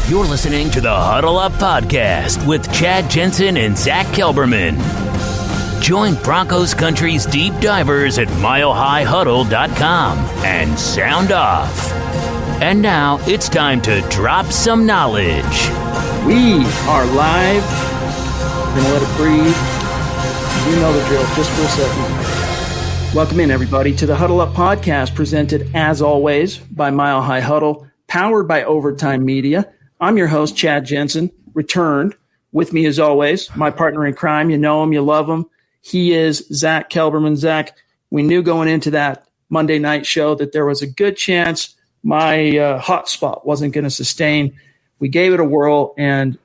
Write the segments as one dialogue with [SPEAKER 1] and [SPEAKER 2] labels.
[SPEAKER 1] You're listening to the Huddle Up Podcast with Chad Jensen and Zack Kelberman. Join Broncos Country's deep divers at milehighhuddle.com and sound off. And now it's time to drop some knowledge.
[SPEAKER 2] We are live. We're going to let it breathe. You know the drill, just for a second. Welcome in, everybody, to the Huddle Up Podcast, presented, as always, by Mile High Huddle, powered by Overtime Media. I'm your host, Chad Jensen, returned. With me, as always, my partner in crime. You know him, you love him. He is Zack Kelberman. Zack, we knew going into that Monday night show that there was a good chance my hotspot wasn't going to sustain. We gave it a whirl, and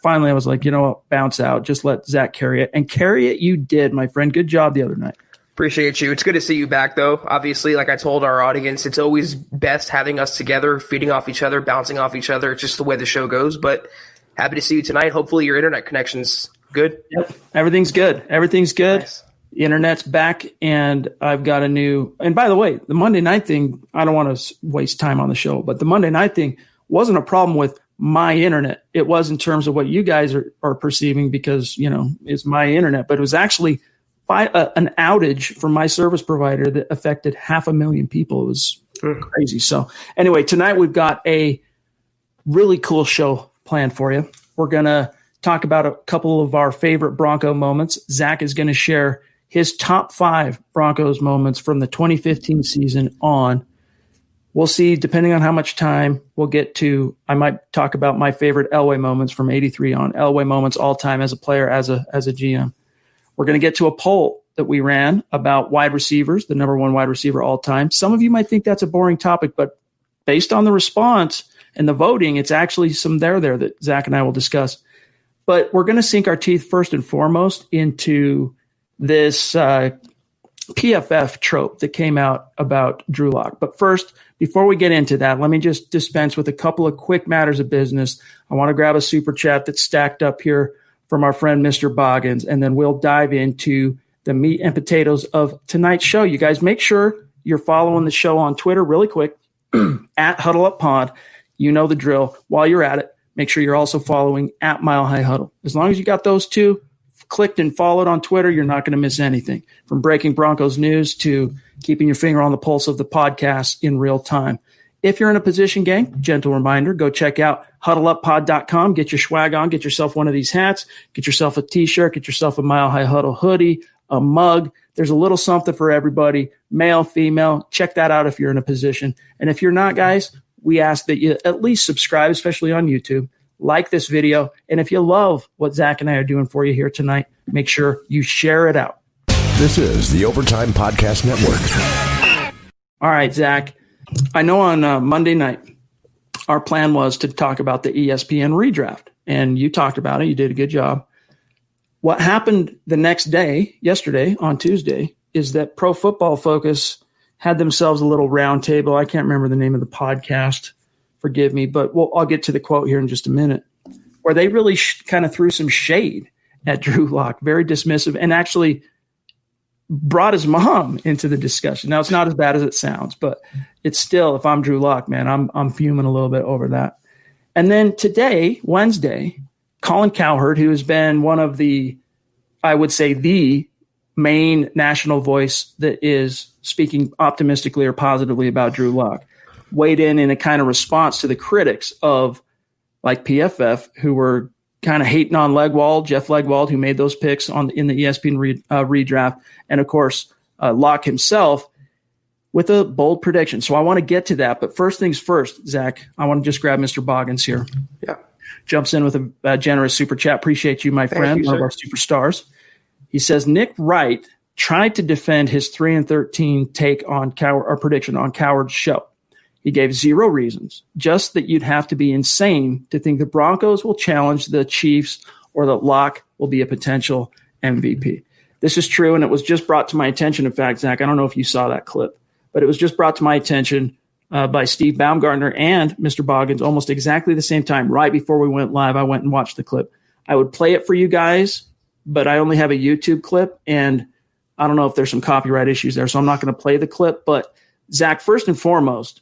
[SPEAKER 2] finally I was like, you know what, bounce out. Just let Zack carry it. And carry it you did, my friend. Good job the other night.
[SPEAKER 3] Appreciate you. It's good to see you back, though. Obviously, like I told our audience, it's always best having us together, feeding off each other, bouncing off each other. It's just the way the show goes. But happy to see you tonight. Hopefully your internet connection's good.
[SPEAKER 2] Yep. Everything's good. Everything's good.
[SPEAKER 3] Nice.
[SPEAKER 2] The internet's back, and I've got a new – and by the way, the Monday night thing, I don't want to waste time on the show, but the Monday night thing wasn't a problem with my internet. It was in terms of what you guys are perceiving because, you know, it's my internet. But it was actually – an outage from my service provider that affected 500,000 people. It was crazy. So anyway, tonight we've got a really cool show planned for you. We're going to talk about a couple of our favorite Bronco moments. Zack is going to share his top 5 Broncos moments from the 2015 season on. We'll see, depending on how much time we'll get to, I might talk about my favorite Elway moments from 83 on. Elway moments all time as a player, as a GM. We're going to get to a poll that we ran about wide receivers, the number one wide receiver all time. Some of you might think that's a boring topic, but based on the response and the voting, it's actually some there that Zack and I will discuss. But we're going to sink our teeth first and foremost into this PFF trope that came out about Drew Lock. But first, before we get into that, let me just dispense with a couple of quick matters of business. I want to grab a super chat that's stacked up here from our friend Mr. Boggins, and then we'll dive into the meat and potatoes of tonight's show. You guys make sure you're following the show on Twitter really quick, at Huddle Up Pod. You know the drill. While you're at it, make sure you're also following at Mile High Huddle. As long as you got those two clicked and followed on Twitter, you're not going to miss anything, from breaking Broncos news to keeping your finger on the pulse of the podcast in real time. If you're in a position, gang, gentle reminder, go check out huddleuppod.com. Get your swag on. Get yourself one of these hats. Get yourself a T-shirt. Get yourself a Mile High Huddle hoodie, a mug. There's a little something for everybody, male, female. Check that out if you're in a position. And if you're not, guys, we ask that you at least subscribe, especially on YouTube. Like this video. And if you love what Zack and I are doing for you here tonight, make sure you share it out.
[SPEAKER 4] This is the Overtime Podcast Network.
[SPEAKER 2] All right, Zack. I know on Monday night, our plan was to talk about the ESPN redraft, and you talked about it. You did a good job. What happened the next day, yesterday, on Tuesday, is that Pro Football Focus had themselves a little round table. I can't remember the name of the podcast. Forgive me, but I'll get to the quote here in just a minute, where they really kind of threw some shade at Drew Lock, very dismissive, and actually brought his mom into the discussion. Now, it's not as bad as it sounds, but it's still, if I'm Drew Lock, man, I'm fuming a little bit over that. And then today, Wednesday, Colin Cowherd, who has been one of the, I would say, the main national voice that is speaking optimistically or positively about Drew Lock, weighed in a kind of response to the critics of, like, PFF, who were kind of hating on Jeff Legwold, who made those picks in the ESPN redraft, and of course Locke himself with a bold prediction. So I want to get to that, but first things first, Zack, I want to just grab Mr. Boggins here.
[SPEAKER 3] Yeah,
[SPEAKER 2] jumps in with a generous super chat. Appreciate you, my friend, one of our superstars. He says Nick Wright tried to defend his 3-13 take on prediction on Cowherd's show. He gave 0 reasons, just that you'd have to be insane to think the Broncos will challenge the Chiefs or that Locke will be a potential MVP. This is true, and it was just brought to my attention. In fact, Zack, I don't know if you saw that clip, but it was just brought to my attention by Steve Baumgartner and Mr. Boggins almost exactly the same time. Right before we went live, I went and watched the clip. I would play it for you guys, but I only have a YouTube clip, and I don't know if there's some copyright issues there, so I'm not going to play the clip. But, Zack, first and foremost,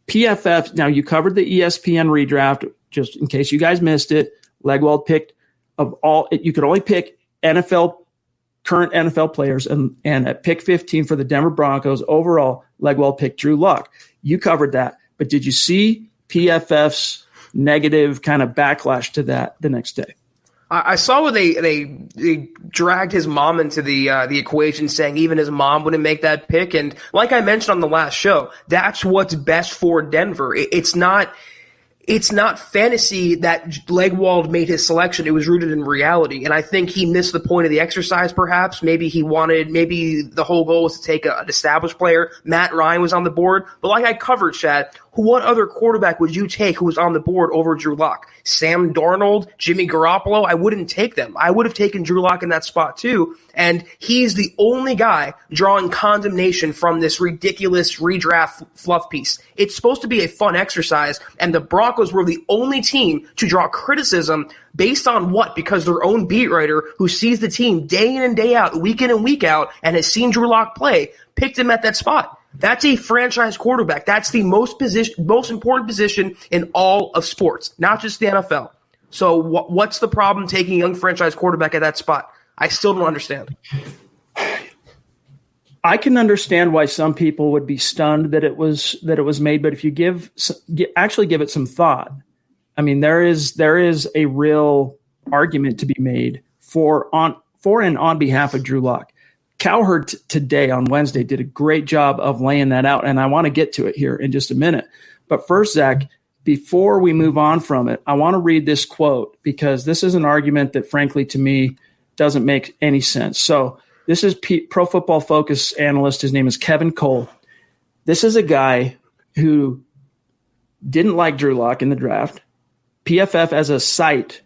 [SPEAKER 2] PFF, now you covered the ESPN redraft just in case you guys missed it, Legwold picked you could only pick current NFL players, and at pick 15 for the Denver Broncos overall, Legwold picked Drew Lock. You covered that, but did you see PFF's negative kind of backlash to that the next day?
[SPEAKER 3] I saw where they dragged his mom into the equation, saying even his mom wouldn't make that pick. And like I mentioned on the last show, that's what's best for Denver. It's not fantasy that Legwold made his selection. It was rooted in reality. And I think he missed the point of the exercise, perhaps. Maybe the whole goal was to take an established player. Matt Ryan was on the board. But like I covered, Chad, what other quarterback would you take who was on the board over Drew Lock? Sam Darnold, Jimmy Garoppolo? I wouldn't take them. I would have taken Drew Lock in that spot too. And he's the only guy drawing condemnation from this ridiculous redraft fluff piece. It's supposed to be a fun exercise, and the Broncos were the only team to draw criticism based on what? Because their own beat writer, who sees the team day in and day out, week in and week out, and has seen Drew Lock play, picked him at that spot. That's a franchise quarterback. That's the most important position in all of sports, not just the NFL. So what's the problem taking a young franchise quarterback at that spot? I still don't understand.
[SPEAKER 2] I can understand why some people would be stunned that it was made, but if you actually give it some thought, I mean, there is a real argument to be made for and on behalf of Drew Lock. Cowherd today on Wednesday did a great job of laying that out, and I want to get to it here in just a minute. But first, Zach, before we move on from it, I want to read this quote because this is an argument that, frankly, to me, doesn't make any sense. So this is Pro Football Focus analyst. His name is Kevin Cole. This is a guy who didn't like Drew Lock in the draft. PFF as a site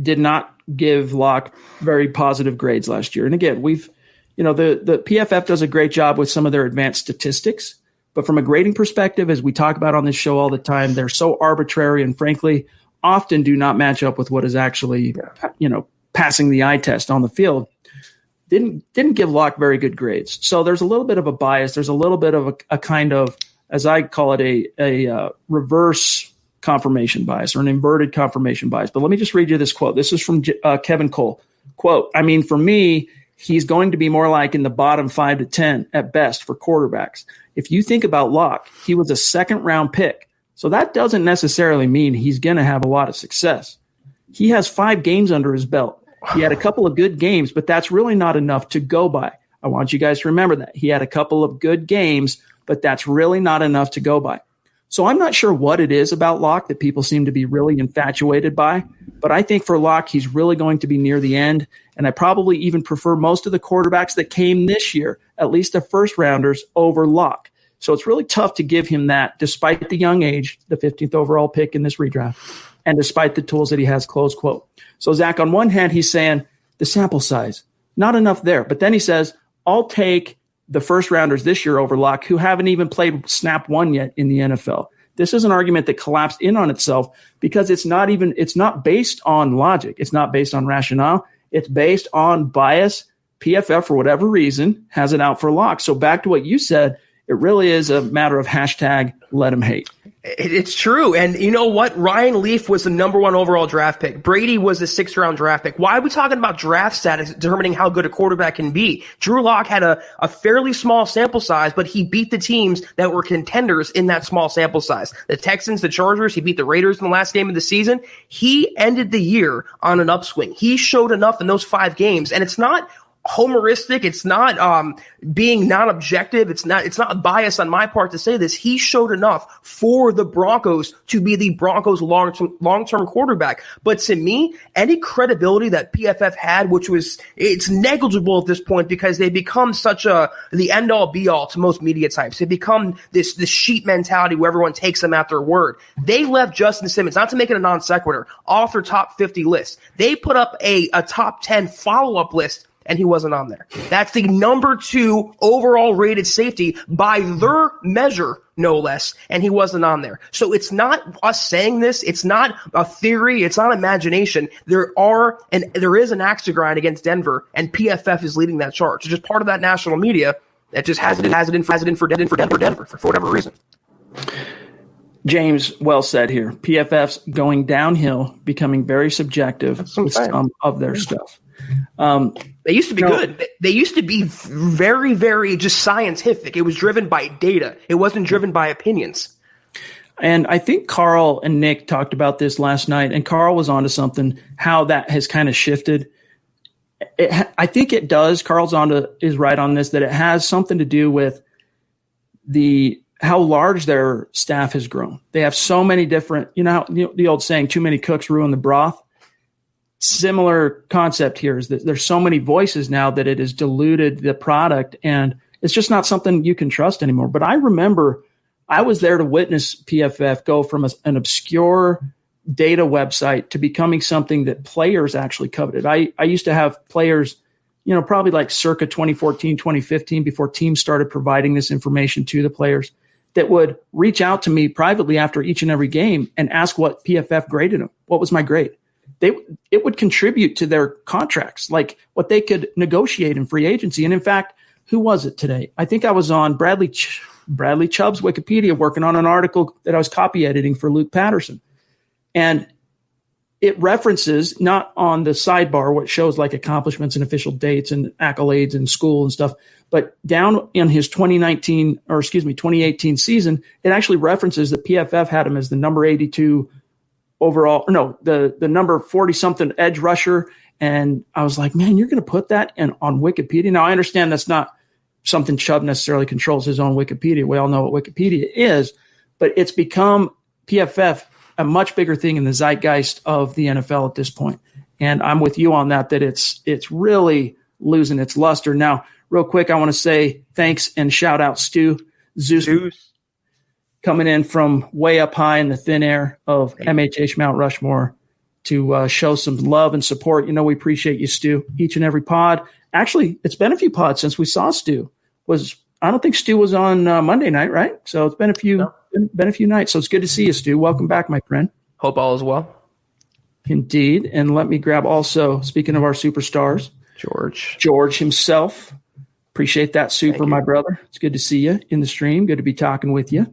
[SPEAKER 2] did not give Lock very positive grades last year. And again, the PFF does a great job with some of their advanced statistics, but from a grading perspective, as we talk about on this show all the time, they're so arbitrary and frankly often do not match up with what is actually, passing the eye test on the field. Didn't give Lock very good grades. So there's a little bit of a bias. There's a little bit of a kind of, as I call it, a reverse confirmation bias or an inverted confirmation bias. But let me just read you this quote. This is from Kevin Cole. Quote, I mean, for me, he's going to be more like in the bottom 5 to 10 at best for quarterbacks. If you think about Lock, he was a second-round pick. So that doesn't necessarily mean he's going to have a lot of success. He has 5 games under his belt. He had a couple of good games, but that's really not enough to go by. I want you guys to remember that. He had a couple of good games, but that's really not enough to go by. So I'm not sure what it is about Lock that people seem to be really infatuated by, but I think for Lock, he's really going to be near the end, and I probably even prefer most of the quarterbacks that came this year, at least the first rounders, over Lock. So it's really tough to give him that despite the young age, the 15th overall pick in this redraft, and despite the tools that he has, close quote. So Zach, on one hand, he's saying the sample size, not enough there. But then he says, I'll take the first rounders this year over Lock who haven't even played snap one yet in the NFL. This is an argument that collapsed in on itself because it's not based on logic. It's not based on rationale. It's based on bias. PFF, for whatever reason, has it out for Lock. So back to what you said, it really is a matter of hashtag let him hate.
[SPEAKER 3] It's true. And you know what? Ryan Leaf was the number 1 overall draft pick. Brady was the 6th round draft pick. Why are we talking about draft status determining how good a quarterback can be? Drew Lock had a fairly small sample size, but he beat the teams that were contenders in that small sample size. The Texans, the Chargers, he beat the Raiders in the last game of the season. He ended the year on an upswing. He showed enough in those 5 games, and it's not homeristic. It's not being non-objective. It's not bias on my part to say this. He showed enough for the Broncos to be the Broncos' long-term quarterback. But to me, any credibility that PFF had, it's negligible at this point because they become such the end-all be-all to most media types. They become this sheep mentality where everyone takes them at their word. They left Justin Simmons, not to make it a non sequitur, off their top 50 list. They put up a top 10 follow-up list, and he wasn't on there. That's the number 2 overall rated safety by their measure, no less, and he wasn't on there. So it's not us saying this. It's not a theory. It's not imagination. There is an axe to grind against Denver, and PFF is leading that charge. It's just part of that national media that just has it in for Denver for whatever reason.
[SPEAKER 2] James, well said here. PFF's going downhill, becoming very subjective with some of their stuff.
[SPEAKER 3] They used to be good. They used to be very, very just scientific. It was driven by data. It wasn't driven by opinions.
[SPEAKER 2] And I think Carl and Nick talked about this last night, and Carl was onto something, how that has kind of shifted. I think it does. Carl's is right on this, that it has something to do with how large their staff has grown. They have so many different, the old saying, too many cooks ruin the broth. Similar concept here is that there's so many voices now that it has diluted the product, and it's just not something you can trust anymore. But I remember I was there to witness PFF go from an obscure data website to becoming something that players actually coveted. I used to have players, probably like circa 2014, 2015, before teams started providing this information to the players, that would reach out to me privately after each and every game and ask what PFF graded them. What was my grade? It would contribute to their contracts, like what they could negotiate in free agency. And in fact, who was it today? I think I was on Bradley Chubb's Wikipedia working on an article that I was copy editing for Luke Patterson. And it references, not on the sidebar, what shows like accomplishments and official dates and accolades in school and stuff, but down in his 2018 season, it actually references that PFF had him as the number 82 overall, the number 40-something edge rusher. And I was like, man, you're going to put that on Wikipedia? Now, I understand that's not something Chubb necessarily controls, his own Wikipedia. We all know what Wikipedia is, but it's become PFF a much bigger thing in the zeitgeist of the NFL at this point. And I'm with you on that it's really losing its luster. Now, real quick, I want to say thanks and shout out Stu Zeus, coming in from way up high in the thin air of MHH Mount Rushmore to show some love and support. We appreciate you, Stu, each and every pod. Actually, it's been a few pods since we saw Stu. I don't think Stu was on Monday night, right? So it's been a few nights. So it's good to see you, Stu. Welcome back, my friend.
[SPEAKER 3] Hope all is well.
[SPEAKER 2] Indeed. And let me grab also, speaking of our superstars, George himself. Appreciate that, super, my brother. It's good to see you in the stream. Good to be talking with you.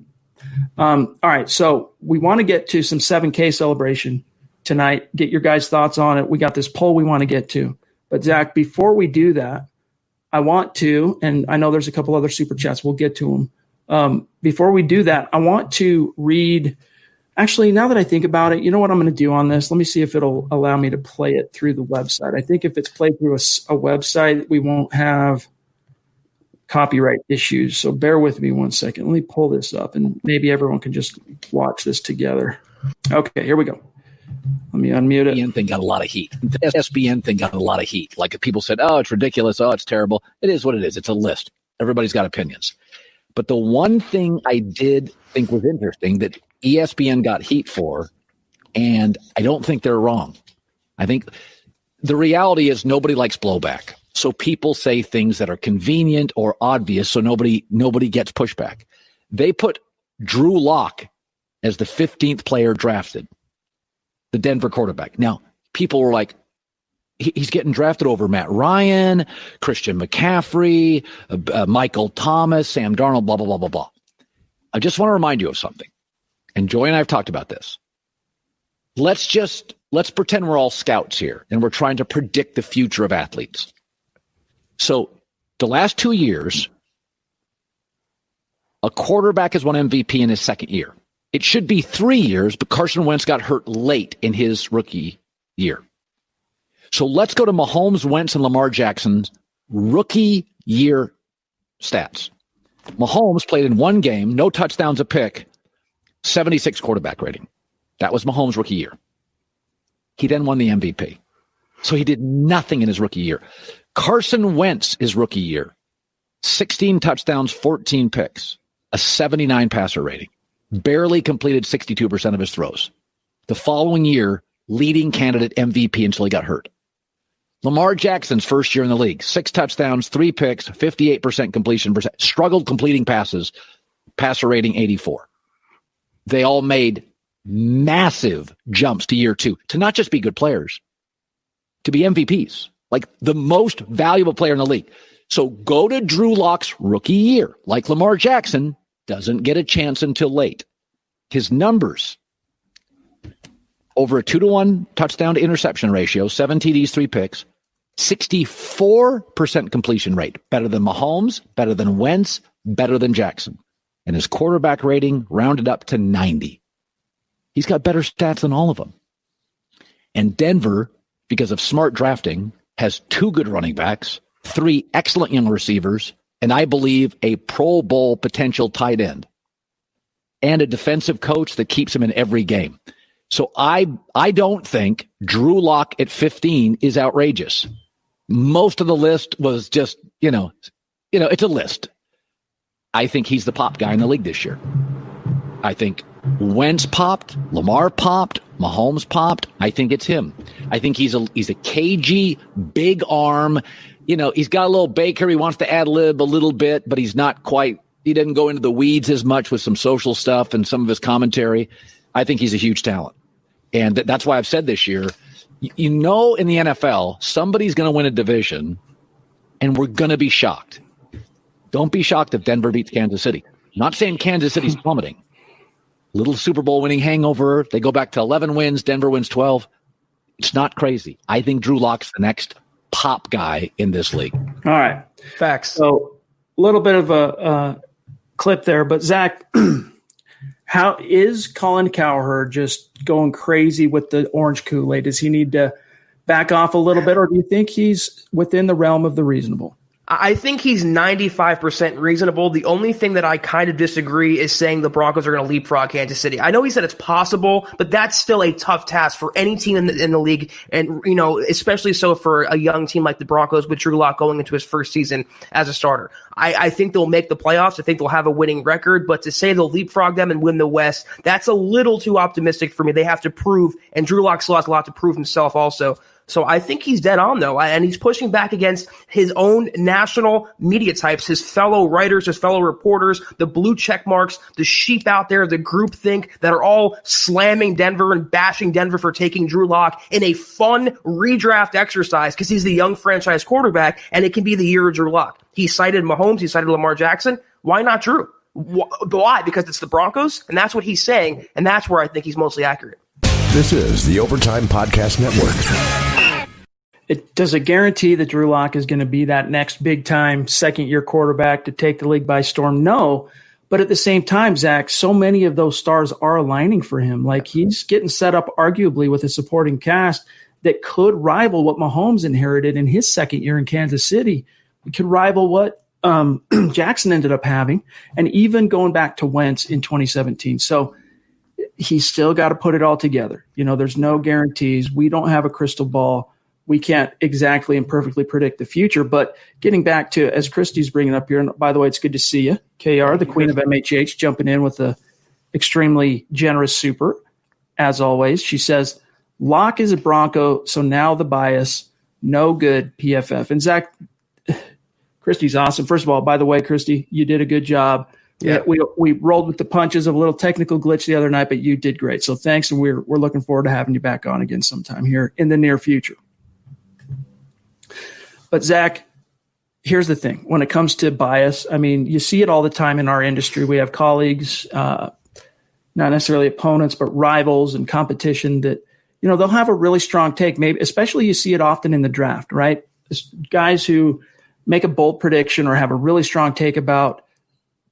[SPEAKER 2] All right, so we want to get to some 7K celebration tonight. Get your guys' thoughts on it. We got this poll we want to get to. But, Zach, before we do that, I want to, and I know there's a couple other super chats. We'll get to them. Before we do that, I want to read – actually, now that I think about it, you know what I'm going to do on this? Let me see if it'll allow me to play it through the website. I think if it's played through a website, we won't have copyright issues. So bear with me one second. Let me pull this up, and maybe everyone can just watch this together. Okay, here we go. Let me unmute it.
[SPEAKER 5] SBN thing got a lot of heat. The SBN thing got a lot of heat. Like people said, oh, it's ridiculous. Oh, it's terrible. It is what it is. It's a list. Everybody's got opinions. But the one thing I did think was interesting that ESPN got heat for, and I don't think they're wrong. I think the reality is nobody likes blowback. So people say things that are convenient or obvious, so nobody gets pushback. They put Drew Lock as the 15th player drafted, the Denver quarterback. Now, people were like, he's getting drafted over Matt Ryan, Christian McCaffrey, Michael Thomas, Sam Darnold, blah, blah, blah, blah, blah. I just want to remind you of something. And Joy and I have talked about this. Let's pretend we're all scouts here and we're trying to predict the future of athletes. So the last 2 years, a quarterback has won MVP in his second year. It should be 3 years, but Carson Wentz got hurt late in his rookie year. So let's go to Mahomes, Wentz, and Lamar Jackson's rookie year stats. Mahomes played in one game, no touchdowns, a pick, 76 quarterback rating. That was Mahomes' rookie year. He then won the MVP. So he did nothing in his rookie year. Carson Wentz, his rookie year, 16 touchdowns, 14 picks, a 79 passer rating. Barely completed 62% of his throws. The following year, leading candidate MVP until he got hurt. Lamar Jackson's first year in the league, 6 touchdowns, 3 picks, 58% completion percent, struggled completing passes, passer rating 84. They all made massive jumps to year 2 to not just be good players, to be MVPs, like the most valuable player in the league. So go to Drew Lock's rookie year, like Lamar Jackson, doesn't get a chance until late. his numbers over a 2-to-1 touchdown to interception ratio, 7 TDs, 3 picks, 64% completion rate, better than Mahomes, better than Wentz, better than Jackson. And his quarterback rating rounded up to 90. He's got better stats than all of them. And Denver, because of smart drafting, has 2 good running backs, 3 excellent young receivers, and I believe a Pro Bowl potential tight end, and a defensive coach that keeps him in every game. So I don't think Drew Lock at 15 is outrageous. Most of the list was just, it's a list. I think he's the pop guy in the league this year. I think Wentz popped, Lamar popped, Mahomes popped. I think it's him. I think he's a cagey, big arm. He's got a little Baker. He wants to ad-lib a little bit, but he's not quite. He didn't go into the weeds as much with some social stuff and some of his commentary. I think he's a huge talent. And that's why I've said this year, in the NFL, somebody's going to win a division, and we're going to be shocked. Don't be shocked if Denver beats Kansas City. I'm not saying Kansas City's plummeting. Little Super Bowl winning hangover. They go back to 11 wins. Denver wins 12. It's not crazy. I think Drew Lock's the next pop guy in this league.
[SPEAKER 2] All right.
[SPEAKER 3] Facts.
[SPEAKER 2] So a little bit of a clip there, but Zach, how is Colin Cowherd just going crazy with the orange Kool-Aid? Does he need to back off a little bit, or do you think he's within the realm of the reasonable?
[SPEAKER 3] I think he's 95% reasonable. The only thing that I kind of disagree is saying the Broncos are going to leapfrog Kansas City. I know he said it's possible, but that's still a tough task for any team in the league. And, especially so for a young team like the Broncos with Drew Lock going into his first season as a starter. I think they'll make the playoffs. I think they'll have a winning record, but to say they'll leapfrog them and win the West, that's a little too optimistic for me. They have to prove, and Drew Lock still has a lot to prove himself also. So I think he's dead on, though, and he's pushing back against his own national media types, his fellow writers, his fellow reporters, the blue check marks, the sheep out there, the groupthink that are all slamming Denver and bashing Denver for taking Drew Lock in a fun redraft exercise because he's the young franchise quarterback, and it can be the year of Drew Lock. He cited Mahomes. He cited Lamar Jackson. Why not Drew? Why? Because it's the Broncos, and that's what he's saying, and that's where I think he's mostly accurate.
[SPEAKER 4] This is the Overtime Podcast Network.
[SPEAKER 2] Does it guarantee that Drew Lock is going to be that next big-time second-year quarterback to take the league by storm? No. But at the same time, Zach, so many of those stars are aligning for him. Like, he's getting set up arguably with a supporting cast that could rival what Mahomes inherited in his second year in Kansas City. It could rival what Jackson ended up having, and even going back to Wentz in 2017. So he's still got to put it all together. There's no guarantees. We don't have a crystal ball. We can't exactly and perfectly predict the future, but getting back to, as Christy's bringing up here, and by the way, it's good to see you, KR, the queen of MHH, jumping in with a extremely generous super, as always. She says, Lock is a Bronco, so now the bias, no good, PFF. And Zach, Christy's awesome. First of all, by the way, Christy, you did a good job. Yeah, we rolled with the punches of a little technical glitch the other night, but you did great. So thanks, and we're looking forward to having you back on again sometime here in the near future. But, Zach, here's the thing. When it comes to bias, I mean, you see it all the time in our industry. We have colleagues, not necessarily opponents, but rivals and competition that, they'll have a really strong take. Maybe, especially you see it often in the draft, right? It's guys who make a bold prediction or have a really strong take about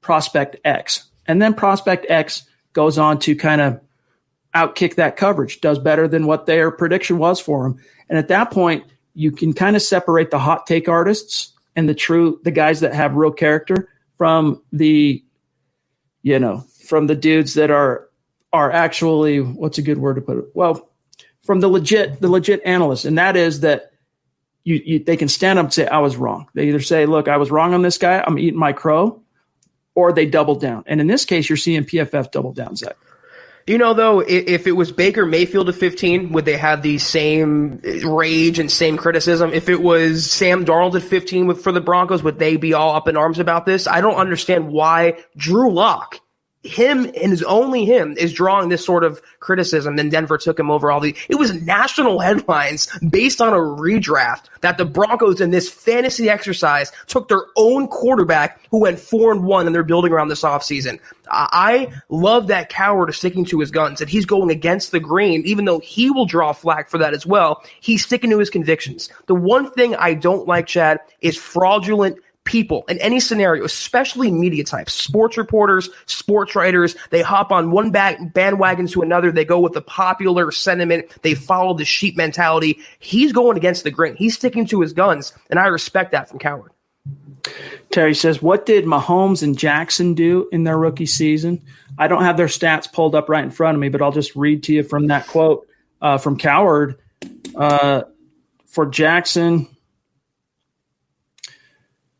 [SPEAKER 2] prospect X. And then prospect X goes on to kind of outkick that coverage, does better than what their prediction was for him. And at that point, you can kind of separate the hot take artists and the guys that have real character from the dudes that are actually, what's a good word to put it? Well, from the legit analysts. And that is that they can stand up and say, I was wrong. They either say, look, I was wrong on this guy, I'm eating my crow, or they double down. And in this case, you're seeing PFF double down, Zach.
[SPEAKER 3] Though, if it was Baker Mayfield at 15, would they have the same rage and same criticism? If it was Sam Darnold at 15 for the Broncos, would they be all up in arms about this? I don't understand why Drew Lock him and only him is drawing this sort of criticism. Then Denver took him over it was national headlines based on a redraft that the Broncos in this fantasy exercise took their own quarterback who went 4-1 and they're building around this offseason. I love that Cowherd is sticking to his guns, that he's going against the grain, even though he will draw flack for that as well. He's sticking to his convictions. The one thing I don't like, Chad, is fraudulent people in any scenario, especially media types, sports reporters, sports writers. They hop on one bandwagon to another. They go with the popular sentiment. They follow the sheep mentality. He's going against the grain. He's sticking to his guns, and I respect that from Cowherd.
[SPEAKER 2] Terry says, what did Mahomes and Jackson do in their rookie season? I don't have their stats pulled up right in front of me, but I'll just read to you from that quote from Cowherd. For Jackson,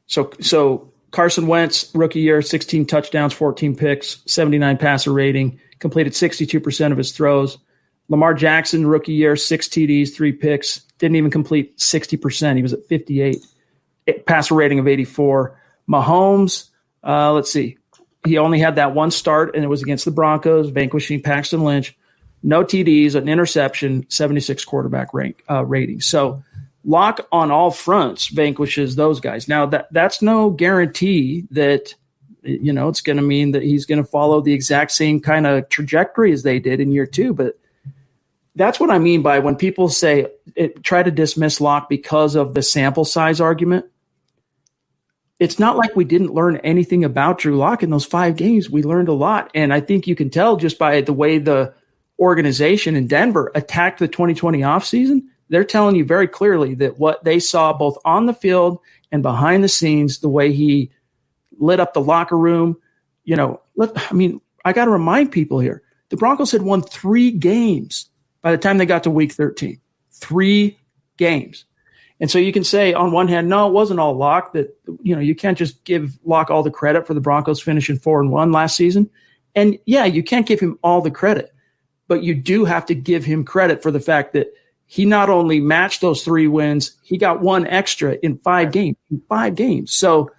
[SPEAKER 2] So Carson Wentz, rookie year, 16 touchdowns, 14 picks, 79 passer rating, completed 62% of his throws. Lamar Jackson, rookie year, 6 TDs, 3 picks, didn't even complete 60%. He was at 58, passer rating of 84. Mahomes, let's see. He only had that one start, and it was against the Broncos, vanquishing Paxton Lynch. No TDs, an interception, 76 quarterback rating. So Locke on all fronts vanquishes those guys. Now, that's no guarantee that, it's going to mean that he's going to follow the exact same kind of trajectory as they did in year 2. But that's what I mean by when people say try to dismiss Locke because of the sample size argument. It's not like we didn't learn anything about Drew Lock in those 5 games. We learned a lot. And I think you can tell just by the way the organization in Denver attacked the 2020 offseason. They're telling you very clearly that what they saw both on the field and behind the scenes, the way he lit up the locker room, I got to remind people here, the Broncos had won 3 games by the time they got to week 13, 3 games. And so you can say on one hand, no, it wasn't all Locke, that, you can't just give Locke all the credit for the Broncos finishing 4-1 last season. And yeah, you can't give him all the credit, but you do have to give him credit for the fact that he not only matched those 3 wins, he got 1 extra in 5 games. So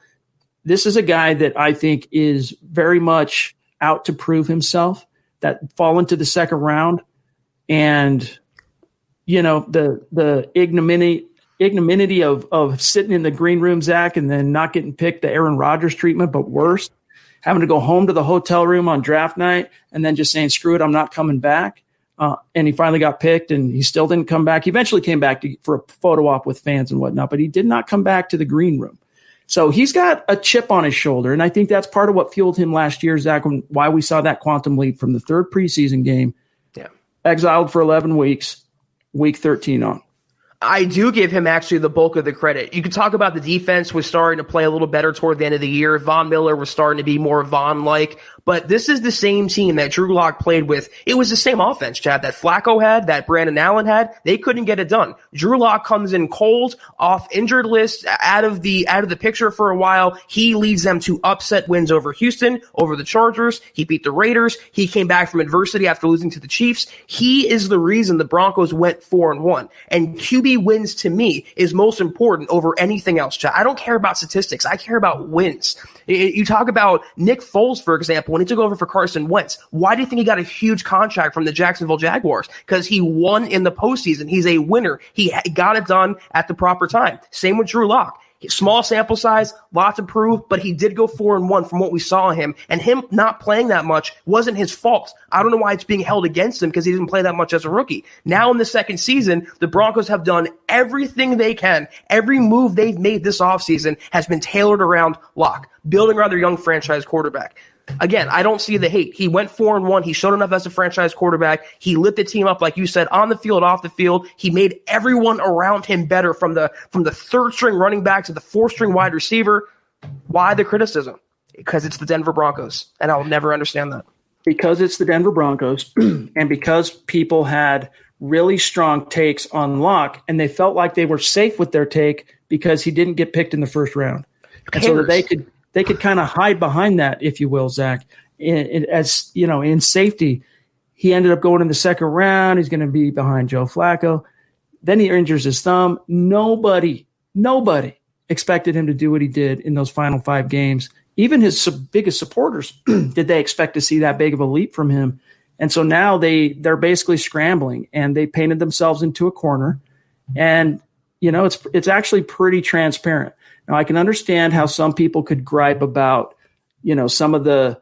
[SPEAKER 2] this is a guy that I think is very much out to prove himself, that fall into the second round. And, the ignominy of sitting in the green room, Zach, and then not getting picked, the Aaron Rodgers treatment, but worse, having to go home to the hotel room on draft night and then just saying, screw it, I'm not coming back. And he finally got picked, and he still didn't come back. He eventually came back for a photo op with fans and whatnot, but he did not come back to the green room. So he's got a chip on his shoulder, and I think that's part of what fueled him last year, Zach, why we saw that quantum leap from the 3rd preseason game. Yeah. Exiled for 11 weeks, week 13 on.
[SPEAKER 3] I do give him actually the bulk of the credit. You could talk about the defense was starting to play a little better toward the end of the year. Von Miller was starting to be more Von-like. But this is the same team that Drew Lock played with. It was the same offense, Chad, that Flacco had, that Brandon Allen had. They couldn't get it done. Drew Lock comes in cold, off injured list, out of the picture for a while. He leads them to upset wins over Houston, over the Chargers. He beat the Raiders. He came back from adversity after losing to the Chiefs. He is the reason the Broncos went 4-1. And QB wins, to me, is most important over anything else, Chad. I don't care about statistics. I care about wins. You talk about Nick Foles, for example, when he took over for Carson Wentz. Why do you think he got a huge contract from the Jacksonville Jaguars? Because he won in the postseason. He's a winner. He got it done at the proper time. Same with Drew Lock. Small sample size, lot to prove, but he did go 4-1 from what we saw him. And him not playing that much wasn't his fault. I don't know why it's being held against him because he didn't play that much as a rookie. Now in the second season, the Broncos have done everything they can. Every move they've made this offseason has been tailored around Locke, building around their young franchise quarterback. Again, I don't see the hate. He went 4-1. He showed enough as a franchise quarterback. He lit the team up, like you said, on the field, off the field. He made everyone around him better, from the 3rd string running back to the 4th string wide receiver. Why the criticism? Because it's the Denver Broncos, and I'll never understand that.
[SPEAKER 2] Because it's the Denver Broncos, and because people had really strong takes on Locke, and they felt like they were safe with their take because he didn't get picked in the 1st round. And so that they could kind of hide behind that, if you will, Zach. As you know, in safety, he ended up going in the 2nd round. He's going to be behind Joe Flacco. Then he injures his thumb. Nobody expected him to do what he did in those final 5 games even his biggest supporters, did they expect to see that big of a leap from him? And so now they're basically scrambling, and they painted themselves into a corner. And, it's actually pretty transparent. Now, I can understand how some people could gripe about, some of the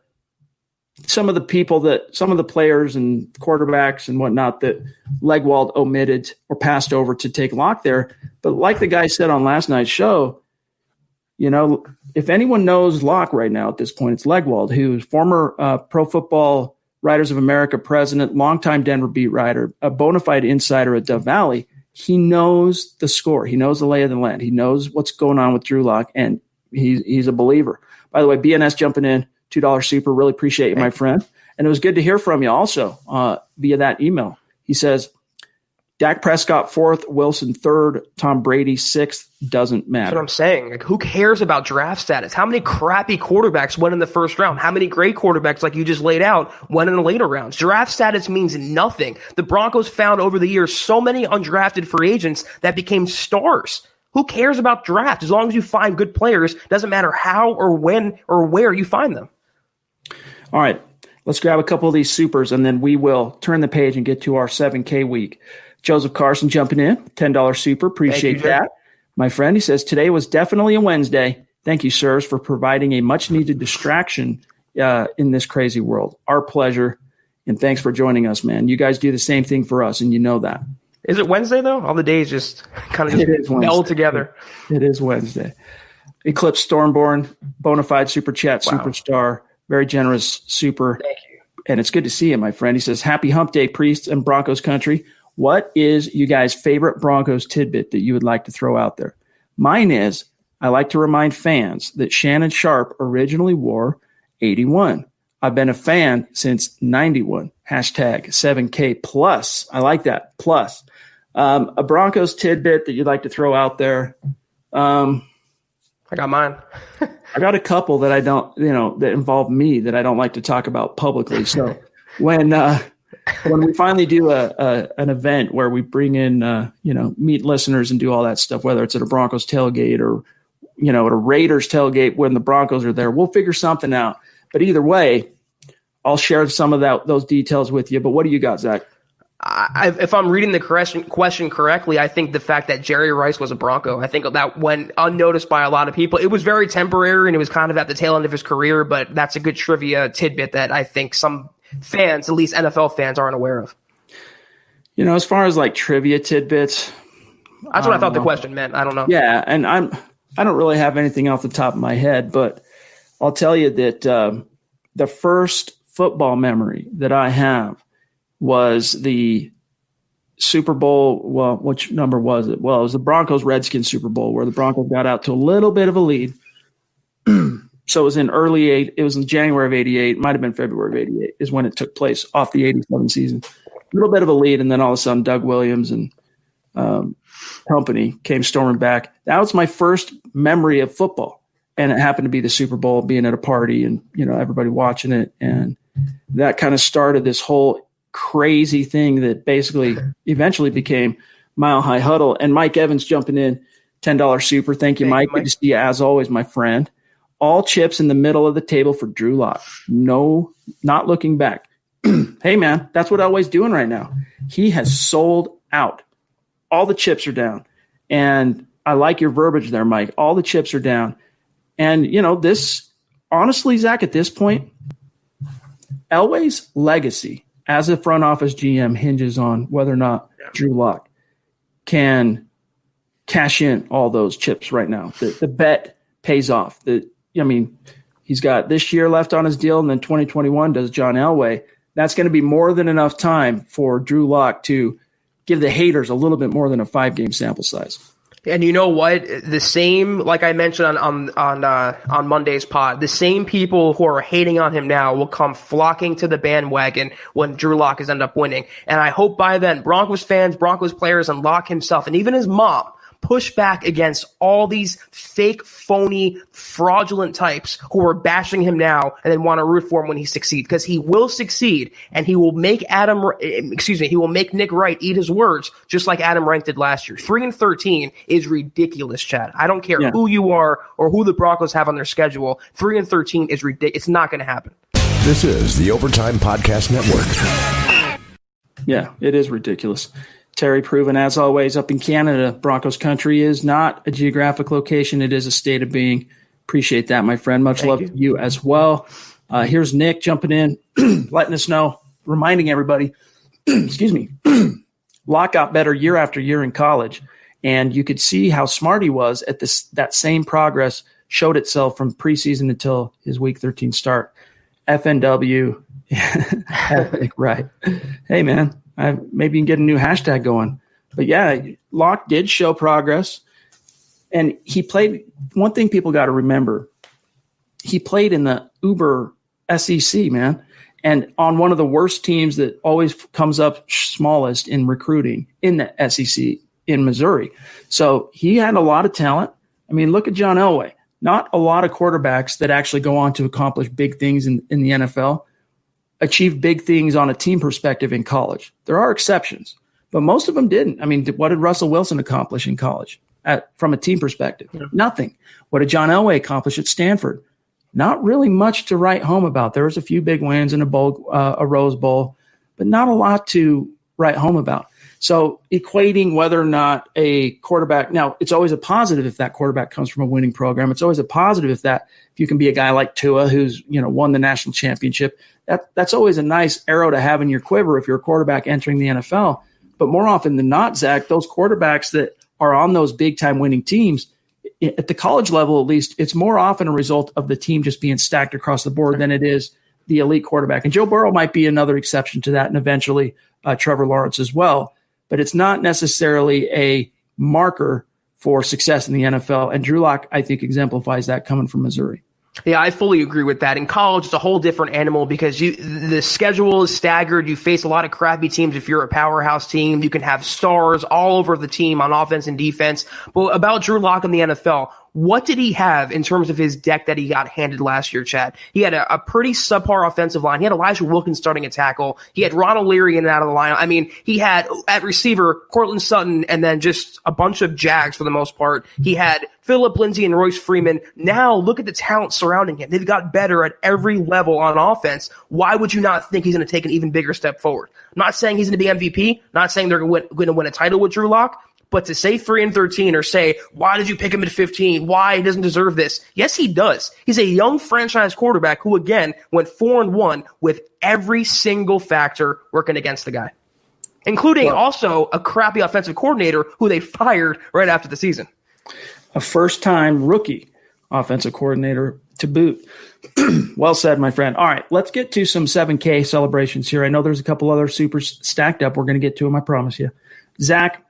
[SPEAKER 2] players and quarterbacks and whatnot that Legwold omitted or passed over to take Locke there. But like the guy said on last night's show, if anyone knows Locke right now at this point, it's Legwold, who's former Pro Football Writers of America president, longtime Denver beat writer, a bona fide insider at Dove Valley. He knows the score. He knows the lay of the land. He knows what's going on with Drew Lock, and he's a believer. By the way, BNS jumping in, $2 super. Really appreciate you, my friend. And it was good to hear from you also via that email. He says, Dak Prescott 4th, Wilson 3rd, Tom Brady 6th, doesn't matter.
[SPEAKER 3] That's what I'm saying. Like, who cares about draft status? How many crappy quarterbacks went in the first round? How many great quarterbacks, like you just laid out, went in the later rounds? Draft status means nothing. The Broncos found over the years so many undrafted free agents that became stars. Who cares about draft? As long as you find good players, doesn't matter how or when or where you find them.
[SPEAKER 2] All right, let's grab a couple of these supers, and then we will turn the page and get to our 7K week. Joseph Carson jumping in, $10 super. Appreciate that. My friend, he says, today was definitely a Wednesday. Thank you, sirs, for providing a much-needed distraction in this crazy world. Our pleasure, and thanks for joining us, man. You guys do the same thing for us, and you know that.
[SPEAKER 3] Is it Wednesday, though? All the days just kind of meld together.
[SPEAKER 2] It is Wednesday. Eclipse Stormborn, bona fide super chat, superstar, very generous super.
[SPEAKER 3] Thank you.
[SPEAKER 2] And it's good to see you, my friend. He says, happy hump day, priests and Broncos country. What is you guys' favorite Broncos tidbit that you would like to throw out there? Mine is, I like to remind fans that Shannon Sharp originally wore 81. I've been a fan since 91. Hashtag 7K plus. I like that. Plus. A Broncos tidbit that you'd like to throw out there.
[SPEAKER 3] I got mine.
[SPEAKER 2] I got a couple that I don't, that involve me that I don't like to talk about publicly. So when we finally do an event where we bring in, meet listeners and do all that stuff, whether it's at a Broncos tailgate or, at a Raiders tailgate when the Broncos are there, we'll figure something out. But either way, I'll share some of those details with you. But what do you got, Zach?
[SPEAKER 3] If I'm reading the question correctly, I think the fact that Jerry Rice was a Bronco, I think that went unnoticed by a lot of people. It was very temporary, and it was kind of at the tail end of his career, but that's a good trivia tidbit that I think some fans, at least NFL fans, aren't aware of.
[SPEAKER 2] As far as like trivia tidbits,
[SPEAKER 3] that's what I thought the question meant. I don't know.
[SPEAKER 2] Yeah, and I don't really have anything off the top of my head, but I'll tell you that the first football memory that I have was the Super Bowl. Well, which number was it? Well, it was the Broncos-Redskins Super Bowl where the Broncos got out to a little bit of a lead. So it was in January of 88, might have been February of 88 is when it took place off the 87 season. A little bit of a lead, and then all of a sudden Doug Williams and company came storming back. That was my first memory of football, and it happened to be the Super Bowl, being at a party and, everybody watching it, and that kind of started this whole crazy thing that basically eventually became Mile High Huddle. And Mike Evans jumping in, $10 super. Thank you, Mike. Good to see you as always, my friend. All chips in the middle of the table for Drew Lock. No, not looking back. Hey, man, that's what Elway's doing right now. He has sold out. All the chips are down. And I like your verbiage there, Mike. All the chips are down. And, this, honestly, Zach, at this point, Elway's legacy as a front office GM hinges on whether or not Drew Lock can cash in all those chips right now. The bet pays off. He's got this year left on his deal, and then 2021 does John Elway. That's going to be more than enough time for Drew Lock to give the haters a little bit more than a 5-game sample size.
[SPEAKER 3] And you know what? The same, like I mentioned on Monday's pod, the same people who are hating on him now will come flocking to the bandwagon when Drew Lock has ended up winning. And I hope by then, Broncos fans, Broncos players, and Lock himself, and even his mom push back against all these fake, phony, fraudulent types who are bashing him now and then want to root for him when he succeeds, because he will succeed, and he will make Nick Wright eat his words, just like Adam Rank did last year. 3-13 is ridiculous, Chad. I don't care who you are or who the Broncos have on their schedule. 3-13 is ridiculous. It's not going to happen.
[SPEAKER 4] This is the Overtime Podcast Network.
[SPEAKER 2] Yeah, it is ridiculous. Terry Proven, as always, up in Canada. Broncos country is not a geographic location. It is a state of being. Appreciate that, my friend. Much love to you as well. Here's Nick jumping in, letting us know, reminding everybody, excuse me, Locke got better year after year in college. And you could see how smart he was at this. That same progress showed itself from preseason until his week 13 start. FNW. Right. Hey, man. Maybe you can get a new hashtag going. But yeah, Locke did show progress. And he played – one thing people got to remember, he played in the Uber SEC, man, and on one of the worst teams that always comes up smallest in recruiting in the SEC in Missouri. So he had a lot of talent. I mean, look at John Elway. Not a lot of quarterbacks that actually go on to accomplish big things in the NFL achieve big things on a team perspective in college. There are exceptions, but most of them didn't. I mean, what did Russell Wilson accomplish in college from a team perspective? Yeah. Nothing. What did John Elway accomplish at Stanford? Not really much to write home about. There was a few big wins in a Rose Bowl, but not a lot to write home about. So equating whether or not a quarterback – now, it's always a positive if that quarterback comes from a winning program. It's always a positive if you can be a guy like Tua who's won the national championship. That's always a nice arrow to have in your quiver if you're a quarterback entering the NFL. But more often than not, Zach, those quarterbacks that are on those big-time winning teams, at the college level at least, it's more often a result of the team just being stacked across the board than it is the elite quarterback. And Joe Burrow might be another exception to that, and eventually Trevor Lawrence as well. But it's not necessarily a marker for success in the NFL. And Drew Lock, I think, exemplifies that coming from Missouri.
[SPEAKER 3] Yeah, I fully agree with that. In college, it's a whole different animal because the schedule is staggered. You face a lot of crappy teams if you're a powerhouse team. You can have stars all over the team on offense and defense. But about Drew Lock in the NFL, what did he have in terms of his deck that he got handed last year, Chad? He had a pretty subpar offensive line. He had Elijah Wilkins starting at tackle. He had Ronald Leary in and out of the line. I mean, he had at receiver Cortland Sutton and then just a bunch of Jags for the most part. He had Phillip Lindsay and Royce Freeman. Now look at the talent surrounding him. They've got better at every level on offense. Why would you not think he's going to take an even bigger step forward? I'm not saying he's going to be MVP. Not saying they're going to win a title with Drew Lock. But to say 3-13 or say, why did you pick him at 15? Why he doesn't deserve this? Yes, he does. He's a young franchise quarterback who, again, went 4-1 with every single factor working against the guy, including also a crappy offensive coordinator who they fired right after the season.
[SPEAKER 2] A first-time rookie offensive coordinator to boot. Well said, my friend. All right, let's get to some 7K celebrations here. I know there's a couple other supers stacked up. We're going to get to them, I promise you. Zach,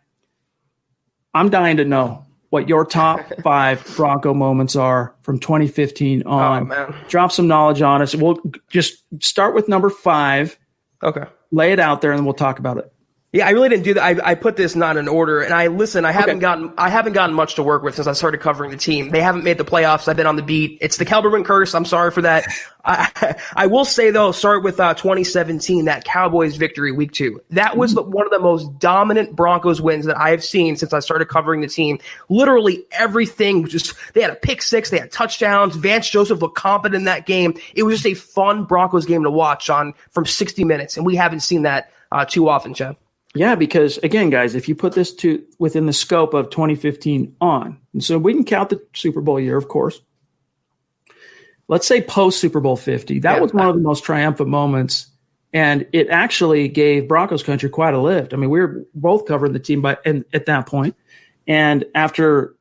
[SPEAKER 2] I'm dying to know what your top 5 Bronco moments are from 2015 on.
[SPEAKER 3] Oh, man.
[SPEAKER 2] Drop some knowledge on us. We'll just start with number 5.
[SPEAKER 3] Okay.
[SPEAKER 2] Lay it out there, and then we'll talk about it.
[SPEAKER 3] Yeah, I really didn't do that. I put this not in order, and I haven't gotten much to work with since I started covering the team. They haven't made the playoffs. I've been on the beat. It's the Kelberman curse. I'm sorry for that. I will say though, start with 2017, that Cowboys victory week 2. That was one of the most dominant Broncos wins that I have seen since I started covering the team. Literally everything, they had a pick 6, they had touchdowns. Vance Joseph looked competent in that game. It was just a fun Broncos game to watch from 60 minutes, and we haven't seen that too often, Chad.
[SPEAKER 2] Yeah, because, again, guys, if you put this within the scope of 2015 on, and so we can count the Super Bowl year, of course. Let's say post-Super Bowl 50. That was one of the most triumphant moments, and it actually gave Broncos country quite a lift. I mean, we were both covering the team at that point, and after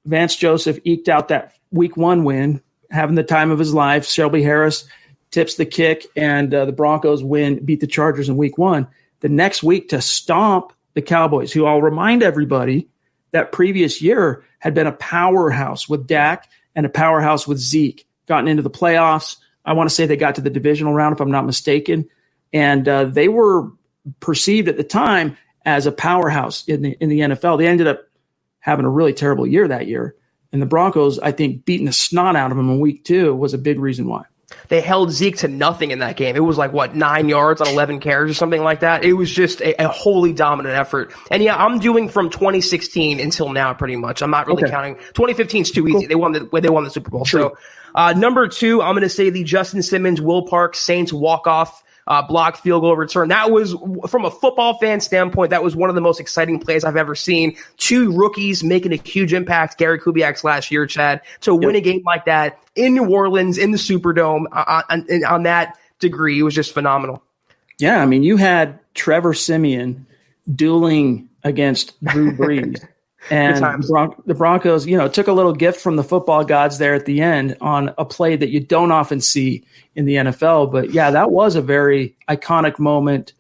[SPEAKER 2] Vance Joseph eked out that Week 1 win, having the time of his life, Shelby Harris tips the kick, and the Broncos beat the Chargers in Week 1. The next week to stomp the Cowboys, who I'll remind everybody that previous year had been a powerhouse with Dak and a powerhouse with Zeke, gotten into the playoffs. I want to say they got to the divisional round, if I'm not mistaken. And they were perceived at the time as a powerhouse in the NFL. They ended up having a really terrible year that year. And the Broncos, I think, beating the snot out of them in week 2 was a big reason why.
[SPEAKER 3] They held Zeke to nothing in that game. It was like, 9 yards on 11 carries or something like that. It was just a wholly dominant effort. And yeah, I'm doing from 2016 until now pretty much. I'm not really counting. 2015 is too easy. Cool. They won the Super Bowl. True. So number 2, I'm going to say the Justin Simmons, Will Parks Saints walk-off blocked field goal return. That was, from a football fan standpoint, that was one of the most exciting plays I've ever seen. 2 rookies making a huge impact, Gary Kubiak's last year, Chad, to win a game like that in New Orleans, in the Superdome, on that degree. It was just phenomenal.
[SPEAKER 2] Yeah, I mean, you had Trevor Siemian dueling against Drew Brees. And the Broncos, took a little gift from the football gods there at the end on a play that you don't often see in the NFL. But yeah, that was a very iconic moment,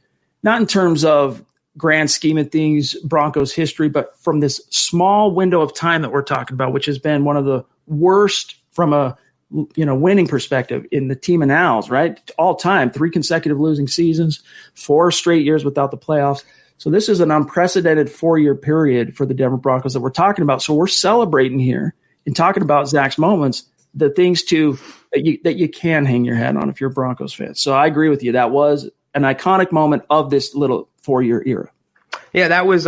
[SPEAKER 2] not in terms of grand scheme of things, Broncos history, but from this small window of time that we're talking about, which has been one of the worst from a winning perspective in the team annals, right? All time, 3 consecutive losing seasons, 4 straight years without the playoffs. So this is an unprecedented 4-year period for the Denver Broncos that we're talking about. So we're celebrating here and talking about Zach's moments, the things that you can hang your hat on if you're a Broncos fan. So I agree with you. That was an iconic moment of this little 4-year era.
[SPEAKER 3] Yeah, that was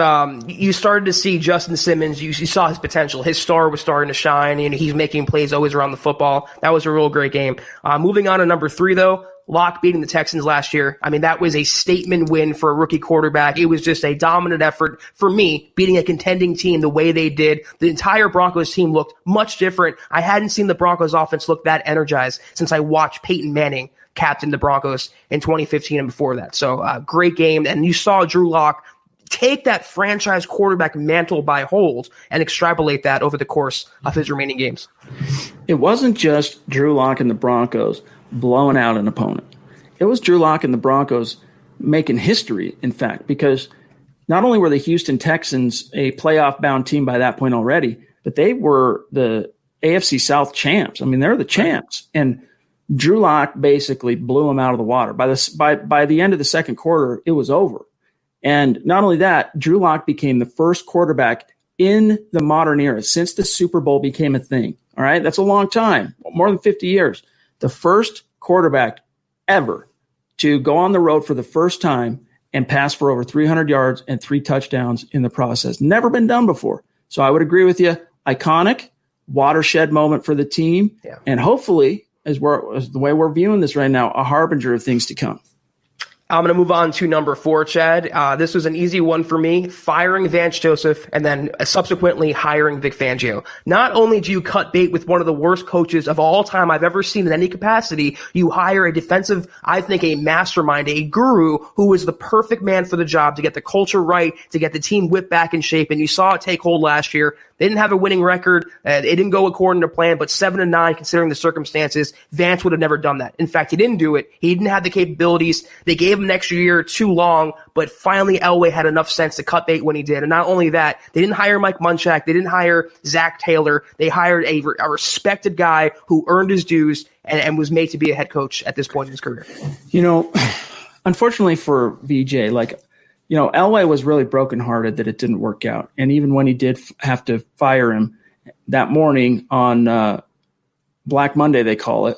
[SPEAKER 3] you started to see Justin Simmons. You saw his potential. His star was starting to shine, and he's making plays always around the football. That was a real great game. Moving on to number 3, though. Locke beating the Texans last year. I mean, that was a statement win for a rookie quarterback. It was just a dominant effort for me, beating a contending team the way they did. The entire Broncos team looked much different. I hadn't seen the Broncos offense look that energized since I watched Peyton Manning captain the Broncos in 2015 and before that. So great game. And you saw Drew Lock take that franchise quarterback mantle by hold and extrapolate that over the course of his remaining games.
[SPEAKER 2] It wasn't just Drew Lock and the Broncos blowing out an opponent. It was Drew Lock and the Broncos making history, in fact, because not only were the Houston Texans a playoff-bound team by that point already, but they were the AFC South champs. I mean, they're the champs. And Drew Lock basically blew them out of the water. By the end of the second quarter, it was over. And not only that, Drew Lock became the first quarterback in the modern era since the Super Bowl became a thing. All right, that's a long time, more than 50 years. The first quarterback ever to go on the road for the first time and pass for over 300 yards and 3 touchdowns in the process. Never been done before. So I would agree with you. Iconic, watershed moment for the team. Yeah. And hopefully, as the way we're viewing this right now, a harbinger of things to come.
[SPEAKER 3] I'm going to move on to number 4, Chad. This was an easy one for me, firing Vance Joseph and then subsequently hiring Vic Fangio. Not only do you cut bait with one of the worst coaches of all time I've ever seen in any capacity, you hire a defensive, I think a mastermind, a guru who was the perfect man for the job to get the culture right, to get the team whipped back in shape. And you saw it take hold last year. They didn't have a winning record. It didn't go according to plan, but 7-9, considering the circumstances, Vance would have never done that. In fact, he didn't do it. He didn't have the capabilities. They gave him an extra year too long, but finally Elway had enough sense to cut bait when he did. And not only that, they didn't hire Mike Munchak. They didn't hire Zach Taylor. They hired a respected guy who earned his dues and was made to be a head coach at this point in his career.
[SPEAKER 2] Unfortunately for VJ, Elway was really brokenhearted that it didn't work out. And even when he did have to fire him that morning on Black Monday, they call it,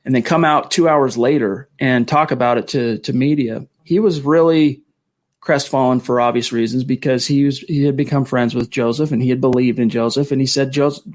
[SPEAKER 2] and then come out 2 hours later and talk about it to media, he was really crestfallen for obvious reasons because he had become friends with Joseph and he had believed in Joseph. And he said,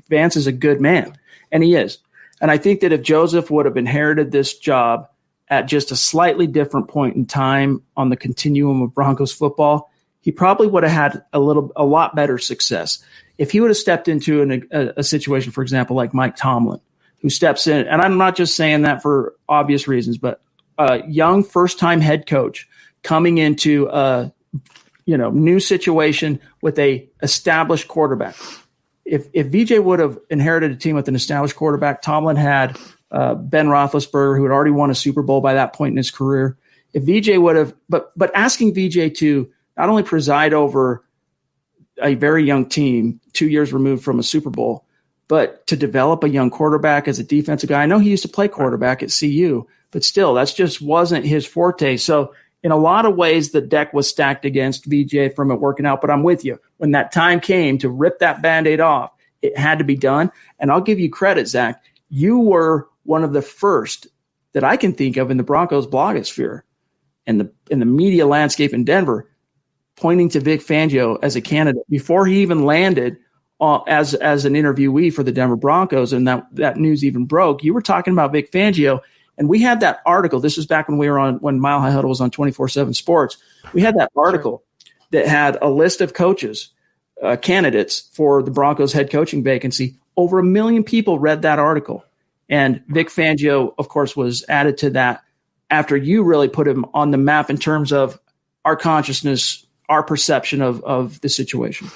[SPEAKER 2] Vance is a good man. And he is. And I think that if Joseph would have inherited this job at just a slightly different point in time on the continuum of Broncos football, he probably would have had a lot better success. If he would have stepped into a situation, for example, like Mike Tomlin, who steps in, and I'm not just saying that for obvious reasons, but a young first-time head coach coming into a new situation with a established quarterback. If VJ would have inherited a team with an established quarterback, Tomlin had Ben Roethlisberger, who had already won a Super Bowl by that point in his career. If VJ would have, but asking VJ to not only preside over a very young team 2 years removed from a Super Bowl, but to develop a young quarterback as a defensive guy. I know he used to play quarterback at CU, but still, that's just wasn't his forte. So in a lot of ways, the deck was stacked against VJ from it working out. But I'm with you. When that time came to rip that Band-Aid off, it had to be done. And I'll give you credit, Zach. You were one of the first that I can think of in the Broncos blogosphere and in the media landscape in Denver, pointing to Vic Fangio as a candidate before he even landed as an interviewee for the Denver Broncos, and that news even broke. You were talking about Vic Fangio, and we had that article. This was back when Mile High Huddle was on 24/7 Sports. We had that article that had a list of coaches, candidates for the Broncos head coaching vacancy. Over 1 million people read that article, and Vic Fangio, of course, was added to that after you really put him on the map in terms of our consciousness, our perception of the situation.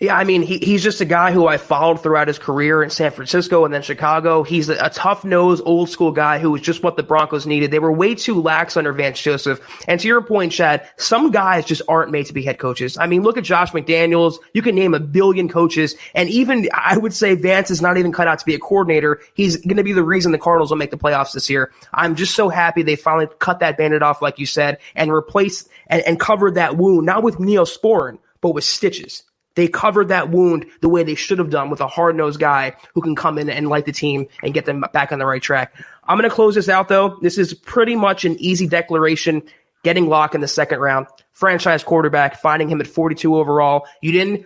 [SPEAKER 3] Yeah, I mean, he's just a guy who I followed throughout his career in San Francisco and then Chicago. He's a tough-nosed, old-school guy who was just what the Broncos needed. They were way too lax under Vance Joseph. And to your point, Chad, some guys just aren't made to be head coaches. I mean, look at Josh McDaniels. You can name a billion coaches. And even, I would say, Vance is not even cut out to be a coordinator. He's going to be the reason the Cardinals will make the playoffs this year. I'm just so happy they finally cut that Band-Aid off, like you said, and replaced and covered that wound, not with Neosporin, but with stitches. They covered that wound the way they should have done with a hard-nosed guy who can come in and light the team and get them back on the right track. I'm going to close this out, though. This is pretty much an easy declaration, getting Locke in the second round. Franchise quarterback, finding him at 42 overall. You didn't,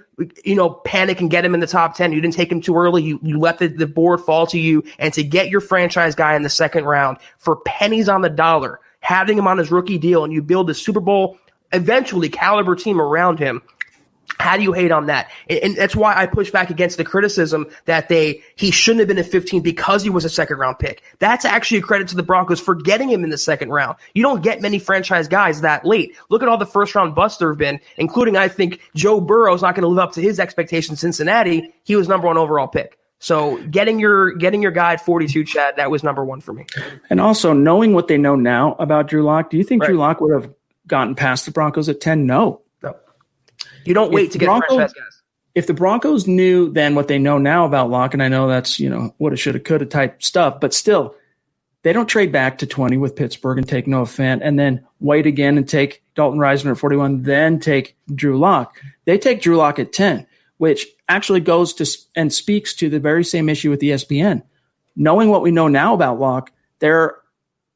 [SPEAKER 3] panic and get him in the top 10. You didn't take him too early. You let the board fall to you. And to get your franchise guy in the second round for pennies on the dollar, having him on his rookie deal, and you build a Super Bowl, eventually caliber team around him, how do you hate on that? And that's why I push back against the criticism that he shouldn't have been at 15 because he was a second-round pick. That's actually a credit to the Broncos for getting him in the second round. You don't get many franchise guys that late. Look at all the first-round busts there have been, including, I think, Joe Burrow's not going to live up to his expectations in Cincinnati. He was number one overall pick. So getting your guy at 42, Chad, that was number one for me.
[SPEAKER 2] And also, knowing what they know now about Drew Lock, do you think Drew Lock would have gotten past the Broncos at 10? No.
[SPEAKER 3] You don't wait to get franchise guys.
[SPEAKER 2] If the Broncos knew then what they know now about Locke, and I know that's, woulda, shoulda, coulda type stuff, but still, they don't trade back to 20 with Pittsburgh and take Noah Fant and then wait again and take Dalton Risner at 41, then take Drew Lock. They take Drew Lock at 10, which actually goes to and speaks to the very same issue with ESPN. Knowing what we know now about Locke, there,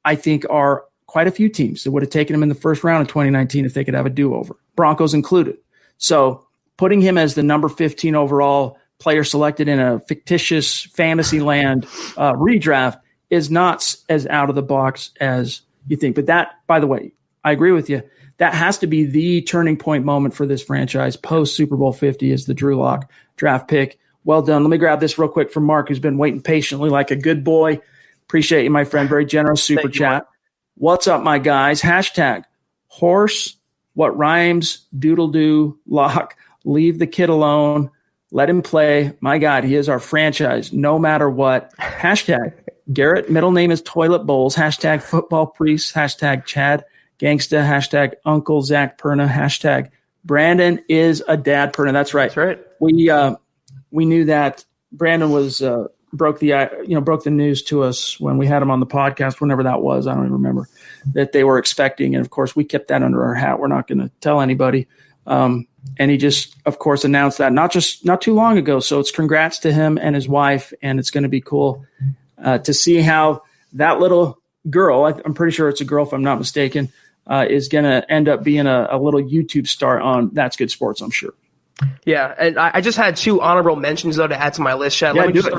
[SPEAKER 2] I think, are quite a few teams that would have taken him in the first round in 2019 if they could have a do-over, Broncos included. So putting him as the number 15 overall player selected in a fictitious fantasy land redraft is not as out of the box as you think. But that, by the way, I agree with you. That has to be the turning point moment for this franchise. Post Super Bowl 50 is the Drew Lock draft pick. Well done. Let me grab this real quick from Mark, who's been waiting patiently like a good boy. Appreciate you, my friend. Very generous super chat. What's up, my guys? Hashtag horse. What rhymes, doodle-doo, Lock, leave the kid alone, let him play. My God, he is our franchise, no matter what. Hashtag Garrett, middle name is Toilet Bowls. Hashtag Football Priest. Hashtag Chad Gangsta. Hashtag Uncle Zach Perna. Hashtag Brandon is a dad Perna. That's right.
[SPEAKER 3] That's right.
[SPEAKER 2] We knew that Brandon was broke the news to us when we had him on the podcast, whenever that was. I don't even remember, that they were expecting. And of course we kept that under our hat. We're not going to tell anybody. And he just, of course, announced that not too long ago. So it's congrats to him and his wife. And it's going to be cool to see how that little girl, I'm pretty sure it's a girl if I'm not mistaken, is going to end up being a little YouTube star on That's Good Sports, I'm sure.
[SPEAKER 3] Yeah, and I just had two honorable mentions, though, to add to my list, Chad.
[SPEAKER 2] Yeah,
[SPEAKER 3] Let me just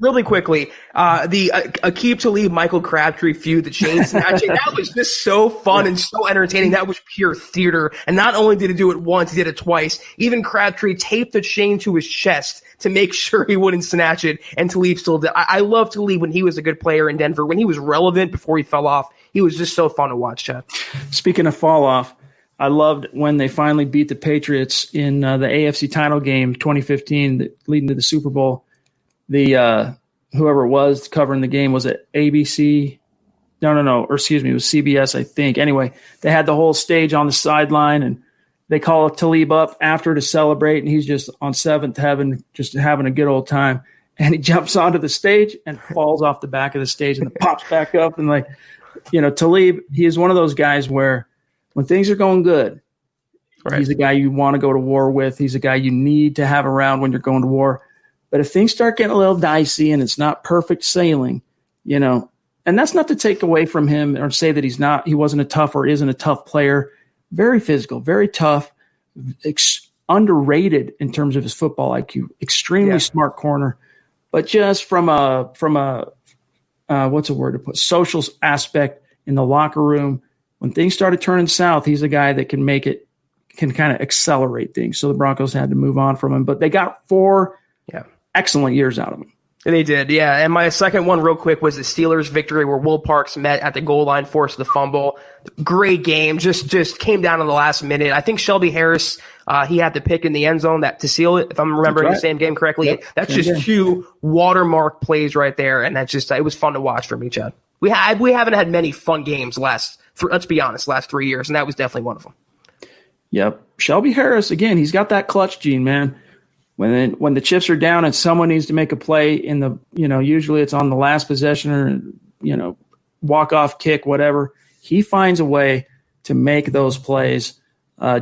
[SPEAKER 3] really quickly. The Aqib Talib Michael Crabtree feud, the chains match, that was just so fun and so entertaining. That was pure theater. And not only did he do it once, he did it twice. Even Crabtree taped the chain to his chest to make sure he wouldn't snatch it, and Talib still did. I love Talib when he was a good player in Denver. When he was relevant before he fell off, he was just so fun to watch, Chad.
[SPEAKER 2] Speaking of fall off, I loved when they finally beat the Patriots in the AFC title game 2015, leading to the Super Bowl. The whoever it was covering the game, was it ABC? No. Or excuse me, it was CBS, I think. Anyway, they had the whole stage on the sideline, and they call Talib up after to celebrate, and he's just on seventh heaven, just having a good old time. And he jumps onto the stage and falls off the back of the stage and pops back up. And Talib, he is one of those guys where When things are going good,
[SPEAKER 3] Right.
[SPEAKER 2] he's a guy you want to go to war with. He's a guy you need to have around when you're going to war. But if things start getting a little dicey and it's not perfect sailing, and that's not to take away from him or say that he wasn't a tough or isn't a tough player. Very physical, very tough, underrated in terms of his football IQ, extremely smart corner. But just from a what's a word to put, social aspect in the locker room, when things started turning south, he's a guy that can kind of accelerate things. So the Broncos had to move on from him, but they got 4 excellent years out of him.
[SPEAKER 3] They did, yeah. And my second one real quick was the Steelers' victory where Will Parks met at the goal line, forced the fumble. Great game, just came down in the last minute. I think Shelby Harris, he had the pick in the end zone to seal it, if I'm remembering the same game correctly.
[SPEAKER 2] Yep.
[SPEAKER 3] That's just 2 watermark plays right there, and it was fun to watch for me, Chad. We haven't had many fun games let's be honest, last 3 years, and that was definitely one of them.
[SPEAKER 2] Yep. Shelby Harris, again, he's got that clutch gene, man. When the chips are down and someone needs to make a play in the, usually it's on the last possession or, walk-off kick, whatever, he finds a way to make those plays.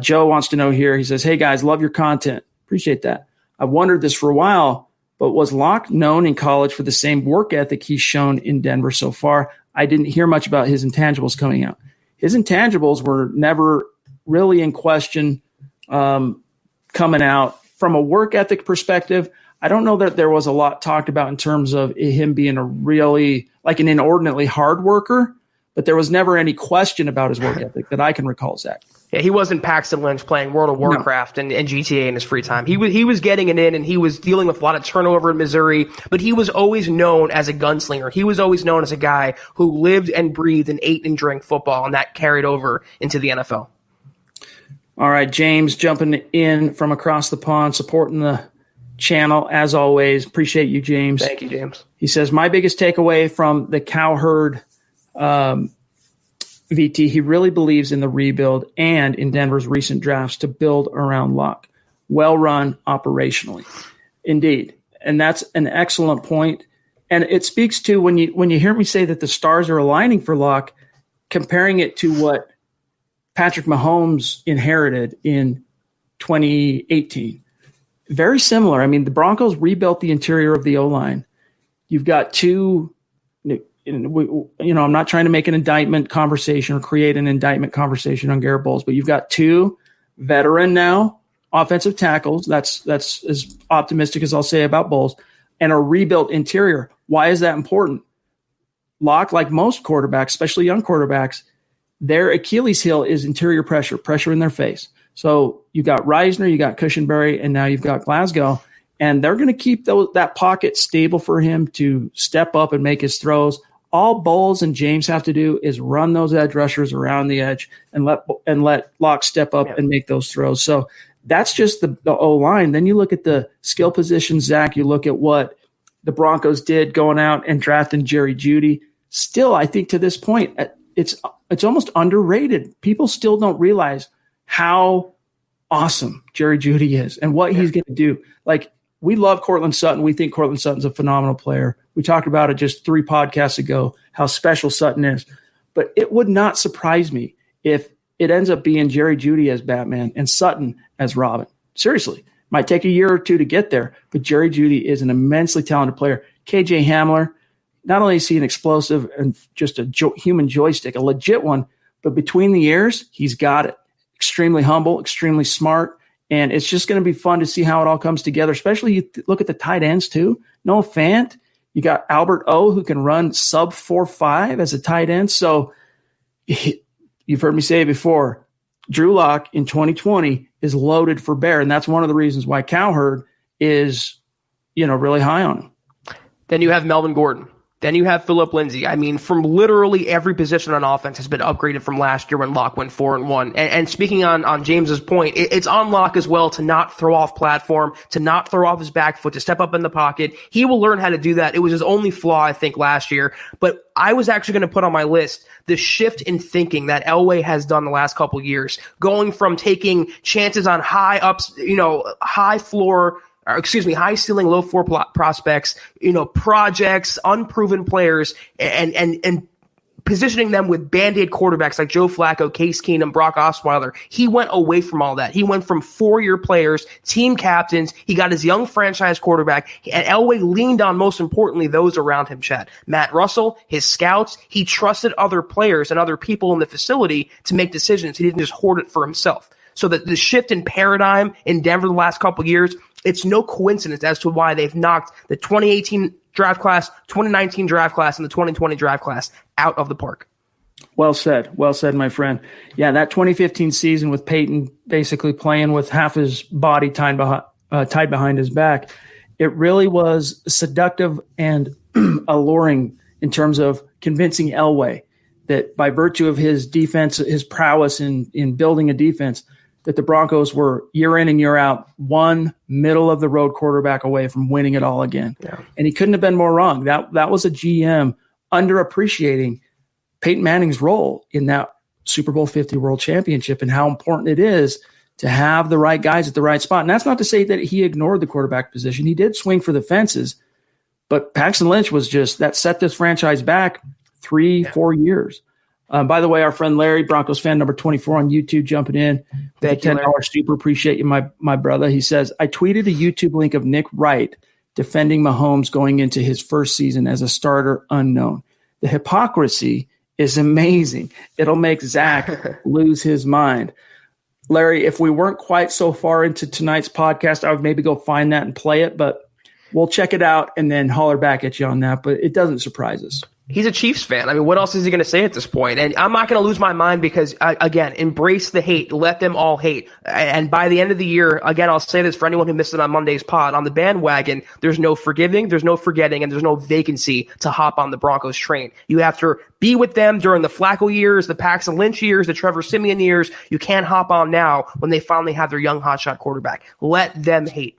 [SPEAKER 2] Joe wants to know here, he says, hey, guys, love your content. Appreciate that. I've wondered this for a while, but was Locke known in college for the same work ethic he's shown in Denver so far? I didn't hear much about his intangibles coming out. His intangibles were never really in question coming out. From a work ethic perspective, I don't know that there was a lot talked about in terms of him being a really an inordinately hard worker, but there was never any question about his work ethic that I can recall, Zach.
[SPEAKER 3] Yeah, he wasn't Paxton Lynch playing World of Warcraft and GTA in his free time. He was getting it in, and he was dealing with a lot of turnover in Missouri, but he was always known as a gunslinger. He was always known as a guy who lived and breathed and ate and drank football, and that carried over into the NFL.
[SPEAKER 2] All right, James jumping in from across the pond, supporting the channel as always. Appreciate you, James.
[SPEAKER 3] Thank you, James.
[SPEAKER 2] He says, my biggest takeaway from the Cowherd VT, he really believes in the rebuild and in Denver's recent drafts to build around Locke. Well run operationally. Indeed. And that's an excellent point. And it speaks to when you hear me say that the stars are aligning for Locke, comparing it to what Patrick Mahomes inherited in 2018. Very similar. I mean, the Broncos rebuilt the interior of the O-line. You've got 2, I'm not trying to make an indictment conversation or create an indictment conversation on Garrett Bowles, but you've got 2 veteran now offensive tackles. That's as optimistic as I'll say about Bowles, and a rebuilt interior. Why is that important? Locke, like most quarterbacks, especially young quarterbacks, their Achilles heel is interior pressure in their face. So you got Reisner, you got Cushenberry, and now you've got Glasgow, and they're going to keep that pocket stable for him to step up and make his throws. All Bowles and James have to do is run those edge rushers around the edge and let Locke step up and make those throws. So that's just the O-line. Then you look at the skill positions, Zach. You look at what the Broncos did going out and drafting Jerry Jeudy. Still, I think to this point, it's almost underrated. People still don't realize how awesome Jerry Jeudy is and what he's going to do. Like, we love Cortland Sutton. We think Cortland Sutton's a phenomenal player. We talked about it just 3 podcasts ago, how special Sutton is. But it would not surprise me if it ends up being Jerry Jeudy as Batman and Sutton as Robin. Seriously. Might take a year or 2 to get there, but Jerry Jeudy is an immensely talented player. KJ Hamler, not only is he an explosive and just a human joystick, a legit one, but between the ears, he's got it. Extremely humble, extremely smart, and it's just going to be fun to see how it all comes together, especially you look at the tight ends too. Noah Fant, you got Albert O, who can run sub 4.5 as a tight end. So you've heard me say it before, Drew Lock in 2020 is loaded for bear, and that's one of the reasons why Cowherd is, really high on him.
[SPEAKER 3] Then you have Melvin Gordon. Then you have Phillip Lindsay. I mean, from literally every position on offense has been upgraded from last year when Locke went 4-1. And speaking on James's point, it's on Locke as well to not throw off platform, to not throw off his back foot, to step up in the pocket. He will learn how to do that. It was his only flaw, I think, last year. But I was actually going to put on my list the shift in thinking that Elway has done the last couple years, going from taking chances on high ceiling, low floor prospects, projects, unproven players, and positioning them with Band-Aid quarterbacks like Joe Flacco, Case Keenum, Brock Osweiler. He went away from all that. He went from 4-year players, team captains. He got his young franchise quarterback. And Elway leaned on, most importantly, those around him, Chad. Matt Russell, his scouts. He trusted other players and other people in the facility to make decisions. He didn't just hoard it for himself. So that the shift in paradigm in Denver the last couple of years, it's no coincidence as to why they've knocked the 2018 draft class, 2019 draft class, and the 2020 draft class out of the park.
[SPEAKER 2] Well said, my friend. Yeah, that 2015 season with Peyton basically playing with half his body tied behind his back, it really was seductive and alluring in terms of convincing Elway that by virtue of his defense, his prowess in building a defense, that the Broncos were year in and year out one middle-of-the-road quarterback away from winning it all again. Yeah. And he couldn't have been more wrong. That was a GM underappreciating Peyton Manning's role in that Super Bowl 50 World Championship and how important it is to have the right guys at the right spot. And that's not to say that he ignored the quarterback position. He did swing for the fences, but Paxton Lynch was just – that set this franchise back 3-4 years. By the way, our friend Larry, Broncos fan number 24 on YouTube, jumping in. Thank you, $10 super. Appreciate you, my brother. He says, I tweeted a YouTube link of Nick Wright defending Mahomes going into his first season as a starter unknown. The hypocrisy is amazing. It'll make Zach lose his mind. Larry, if we weren't quite so far into tonight's podcast, I would maybe go find that and play it, but we'll check it out and then holler back at you on that. But it doesn't surprise us.
[SPEAKER 3] He's a Chiefs fan. I mean, what else is he going to say at this point? And I'm not going to lose my mind because, again, embrace the hate. Let them all hate. And by the end of the year, again, I'll say this for anyone who missed it on Monday's pod, on the bandwagon, there's no forgiving, there's no forgetting, and there's no vacancy to hop on the Broncos train. You have to be with them during the Flacco years, the Paxton Lynch years, the Trevor Siemian years. You can't hop on now when they finally have their young hotshot quarterback. Let them hate.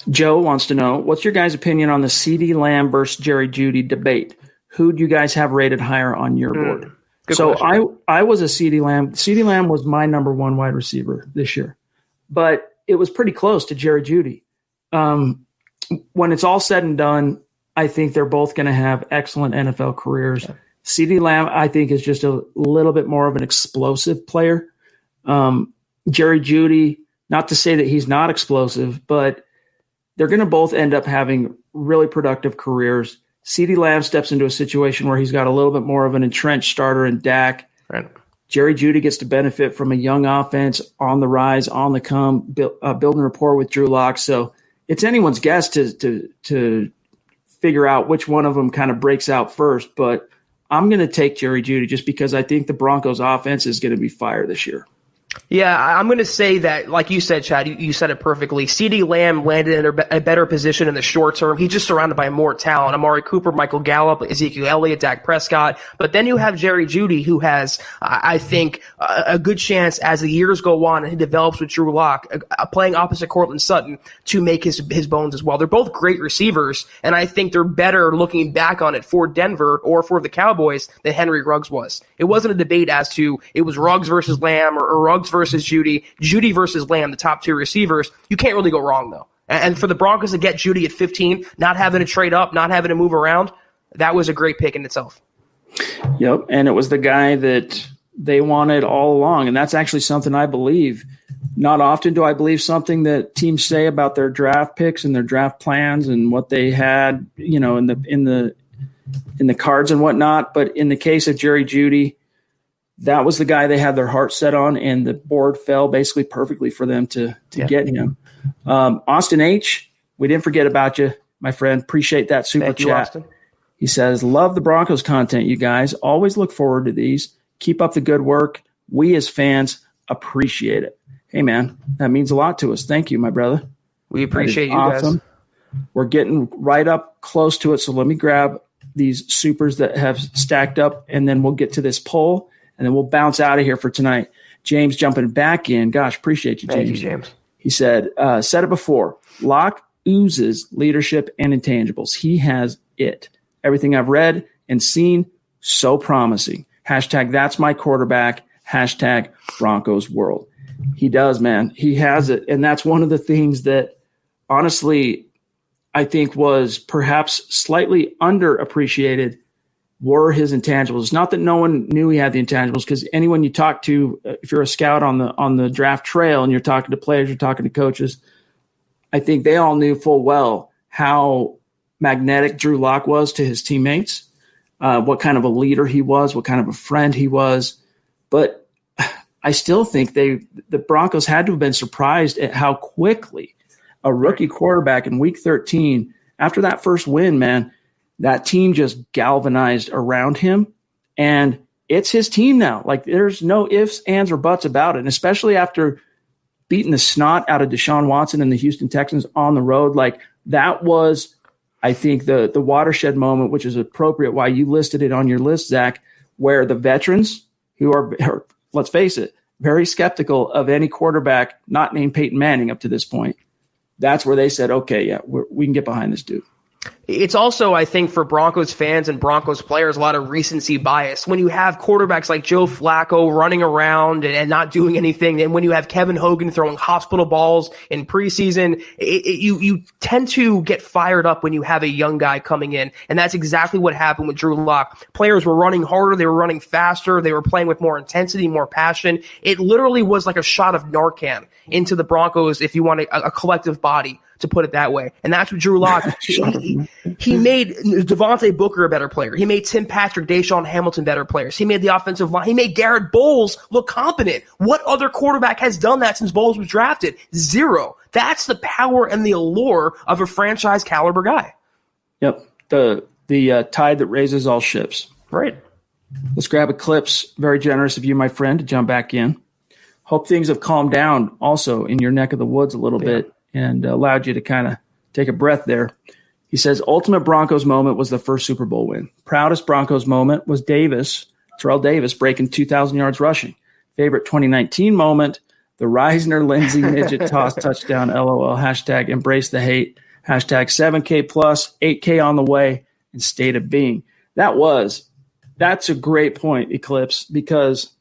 [SPEAKER 2] Joe wants to know, what's your guys' opinion on the CeeDee Lamb versus Jerry Jeudy debate? Who do you guys have rated higher on your board? So I was a CeeDee Lamb. CeeDee Lamb was my number one wide receiver this year, but it was pretty close to Jerry Jeudy. When it's all said and done, I think they're both going to have excellent NFL careers. Yeah. CeeDee Lamb, I think, is just a little bit more of an explosive player. Jerry Jeudy, not to say that he's not explosive, but they're going to both end up having really productive careers. CeeDee Lamb steps into a situation where he's got a little bit more of an entrenched starter in Dak.
[SPEAKER 3] Right.
[SPEAKER 2] Jerry Jeudy gets to benefit from a young offense on the rise, on the come, building rapport with Drew Lock. So it's anyone's guess to figure out which one of them kind of breaks out first. But I'm going to take Jerry Jeudy just because I think the Broncos offense is going to be fire this year.
[SPEAKER 3] Yeah, I'm going to say that, like you said, Chad, you said it perfectly. CeeDee Lamb landed in a better position in the short term. He's just surrounded by more talent. Amari Cooper, Michael Gallup, Ezekiel Elliott, Dak Prescott. But then you have Jerry Jeudy, who has, I think, a good chance as the years go on and he develops with Drew Lock, playing opposite Cortland Sutton, to make his bones as well. They're both great receivers, and I think they're better looking back on it for Denver or for the Cowboys than Henry Ruggs was. It wasn't a debate as to it was Ruggs versus Lamb or Ruggs versus Jeudy versus Lamb, the top two receivers. You can't really go wrong, though. And for the Broncos to get Jeudy at 15, not having to trade up, not having to move around, that was a great pick in itself.
[SPEAKER 2] Yep, and it was the guy that they wanted all along, and that's actually something I believe. Not often do I believe something that teams say about their draft picks and their draft plans and what they had, in the cards and whatnot. But in the case of Jerry Jeudy, that was the guy they had their heart set on, and the board fell basically perfectly for them to get him. Austin H., we didn't forget about you, my friend. Appreciate that super
[SPEAKER 3] Thank
[SPEAKER 2] chat.
[SPEAKER 3] You, Austin.
[SPEAKER 2] He says, love the Broncos content, you guys. Always look forward to these. Keep up the good work. We as fans appreciate it. Hey, man, that means a lot to us. Thank you, my brother.
[SPEAKER 3] We appreciate you
[SPEAKER 2] awesome. Guys. We're getting right up close to it, so let me grab these supers that have stacked up, and then we'll get to this poll. And then we'll bounce out of here for tonight. James jumping back in. Gosh, appreciate you, James.
[SPEAKER 3] Thank you, James.
[SPEAKER 2] He said, said it before, Locke oozes leadership and intangibles. He has it. Everything I've read and seen, so promising. Hashtag that's my quarterback. Hashtag Broncos world. He does, man. He has it. And that's one of the things that, honestly, I think was perhaps slightly underappreciated were his intangibles. It's not that no one knew he had the intangibles, because anyone you talk to, if you're a scout on the draft trail and you're talking to players, you're talking to coaches, I think they all knew full well how magnetic Drew Lock was to his teammates, what kind of a leader he was, what kind of a friend he was. But I still think the Broncos had to have been surprised at how quickly a rookie quarterback in week 13, after that first win, man, that team just galvanized around him, and it's his team now. Like, there's no ifs, ands, or buts about it, and especially after beating the snot out of Deshaun Watson and the Houston Texans on the road. Like, that was, I think, the watershed moment, which is appropriate why you listed it on your list, Zach, where the veterans who are, let's face it, very skeptical of any quarterback not named Peyton Manning up to this point, that's where they said, okay, yeah, we can get behind this dude.
[SPEAKER 3] It's also, I think, for Broncos fans and Broncos players, a lot of recency bias. When you have quarterbacks like Joe Flacco running around and not doing anything, and when you have Kevin Hogan throwing hospital balls in preseason, you tend to get fired up when you have a young guy coming in, and that's exactly what happened with Drew Lock. Players were running harder, they were running faster, they were playing with more intensity, more passion. It literally was like a shot of Narcan into the Broncos, if you want a collective body, to put it that way. And that's what Drew Lock, he made Devontae Booker a better player. He made Tim Patrick, Deshaun Hamilton better players. He made the offensive line. He made Garrett Bowles look competent. What other quarterback has done that since Bowles was drafted? Zero. That's the power and the allure of a franchise caliber guy.
[SPEAKER 2] Yep. The tide that raises all ships.
[SPEAKER 3] Right.
[SPEAKER 2] Let's grab a clips. Very generous of you, my friend, to jump back in. Hope things have calmed down also in your neck of the woods a little bit, and allowed you to kind of take a breath there. He says, ultimate Broncos moment was the first Super Bowl win. Proudest Broncos moment was Terrell Davis breaking 2,000 yards rushing. Favorite 2019 moment, the Reisner-Lindsey midget toss touchdown, LOL, hashtag embrace the hate, hashtag 7K plus, 8K on the way, and state of being. That's a great point, Eclipse, because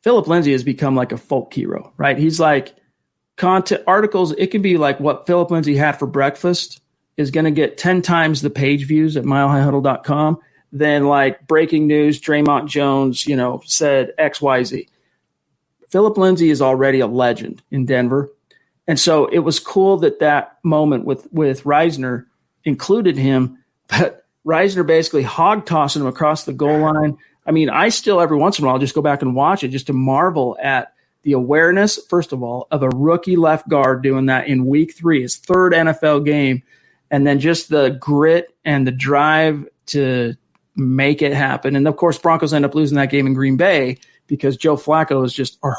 [SPEAKER 2] Philip Lindsay has become like a folk hero, right? He's like, content articles, it can be like what Philip Lindsay had for breakfast is going to get 10 times the page views at milehighhuddle.com than like breaking news, Draymond Jones, said XYZ. Philip Lindsay is already a legend in Denver. And so it was cool that moment with Reisner included him, but Reisner basically hog tossing him across the goal line. I mean, I still every once in a while just go back and watch it just to marvel at the awareness, first of all, of a rookie left guard doing that in week 3, his third NFL game, and then just the grit and the drive to make it happen. And, of course, Broncos end up losing that game in Green Bay because Joe Flacco is just a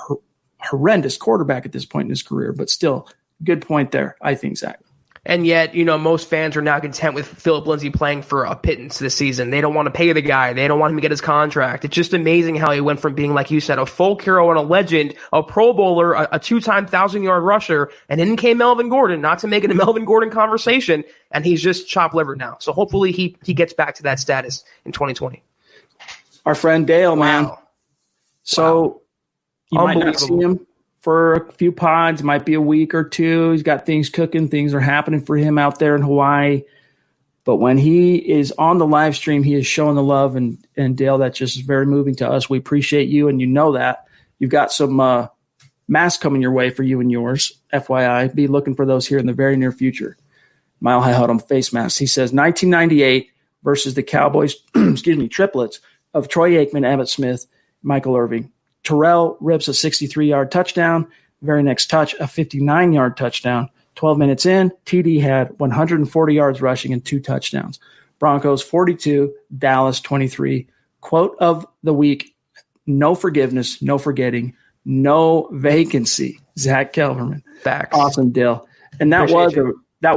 [SPEAKER 2] horrendous quarterback at this point in his career. But still, good point there, I think, Zach.
[SPEAKER 3] And yet, most fans are now content with Philip Lindsay playing for a pittance this season. They don't want to pay the guy. They don't want him to get his contract. It's just amazing how he went from being, like you said, a folk hero and a legend, a Pro Bowler, a 2-time 1,000-yard rusher, and then came Melvin Gordon, not to make it a Melvin Gordon conversation, and he's just chopped liver now. So hopefully he gets back to that status in 2020.
[SPEAKER 2] Our friend Dale, man. So you might not see him for a few pods, might be a week or two. He's got things cooking. Things are happening for him out there in Hawaii. But when he is on the live stream, he is showing the love. And Dale, that's just very moving to us. We appreciate you, and you know that. You've got some masks coming your way for you and yours, FYI. Be looking for those here in the very near future. Mile High Huddle face masks. He says 1998 versus the Cowboys, triplets of Troy Aikman, Emmitt Smith, Michael Irving. Terrell rips a 63-yard touchdown. Very next touch, a 59-yard touchdown. 12 minutes in, TD had 140 yards rushing and 2 touchdowns. Broncos 42, Dallas 23. Quote of the week, no forgiveness, no forgetting, no vacancy. Zack Kelberman.
[SPEAKER 3] Facts.
[SPEAKER 2] Awesome, Dale. And that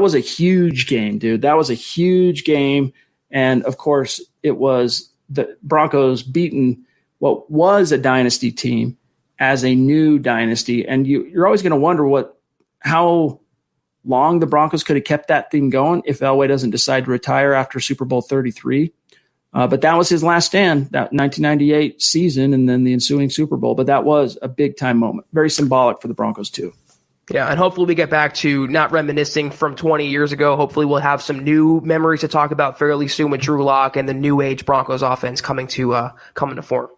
[SPEAKER 2] was a huge game, dude. That was a huge game. And, of course, it was the Broncos beating what was a dynasty team as a new dynasty. And you're always going to wonder how long the Broncos could have kept that thing going if Elway doesn't decide to retire after Super Bowl 33. But that was his last stand, that 1998 season and then the ensuing Super Bowl. But that was a big-time moment. Very symbolic for the Broncos, too.
[SPEAKER 3] Yeah, and hopefully we get back to not reminiscing from 20 years ago. Hopefully we'll have some new memories to talk about fairly soon with Drew Lock and the new age Broncos offense coming to form.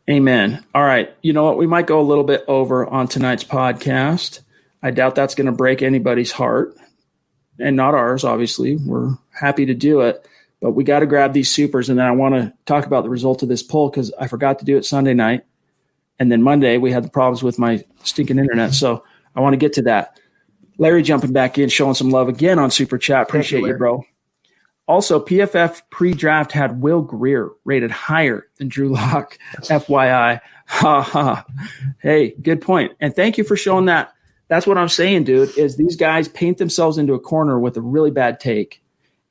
[SPEAKER 2] Amen. All right. You know what? We might go a little bit over on tonight's podcast. I doubt that's going to break anybody's heart, and not ours, obviously. We're happy to do it, but we got to grab these supers, and then I want to talk about the result of this poll because I forgot to do it Sunday night, and then Monday we had the problems with my stinking internet, so I want to get to that. Larry jumping back in, showing some love again on Super Chat. Appreciate you, bro. Also, PFF pre-draft had Will Grier rated higher than Drew Lock. FYI. Ha ha. Hey, good point. And thank you for showing that. That's what I'm saying, dude, is these guys paint themselves into a corner with a really bad take.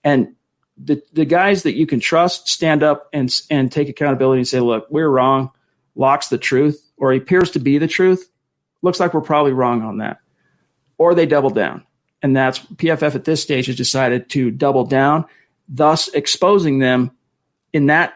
[SPEAKER 2] And the guys that you can trust stand up and take accountability and say, look, we're wrong. Lock's the truth, or he appears to be the truth. Looks like we're probably wrong on that. Or they double down. And that's PFF at this stage has decided to double down, thus exposing them in that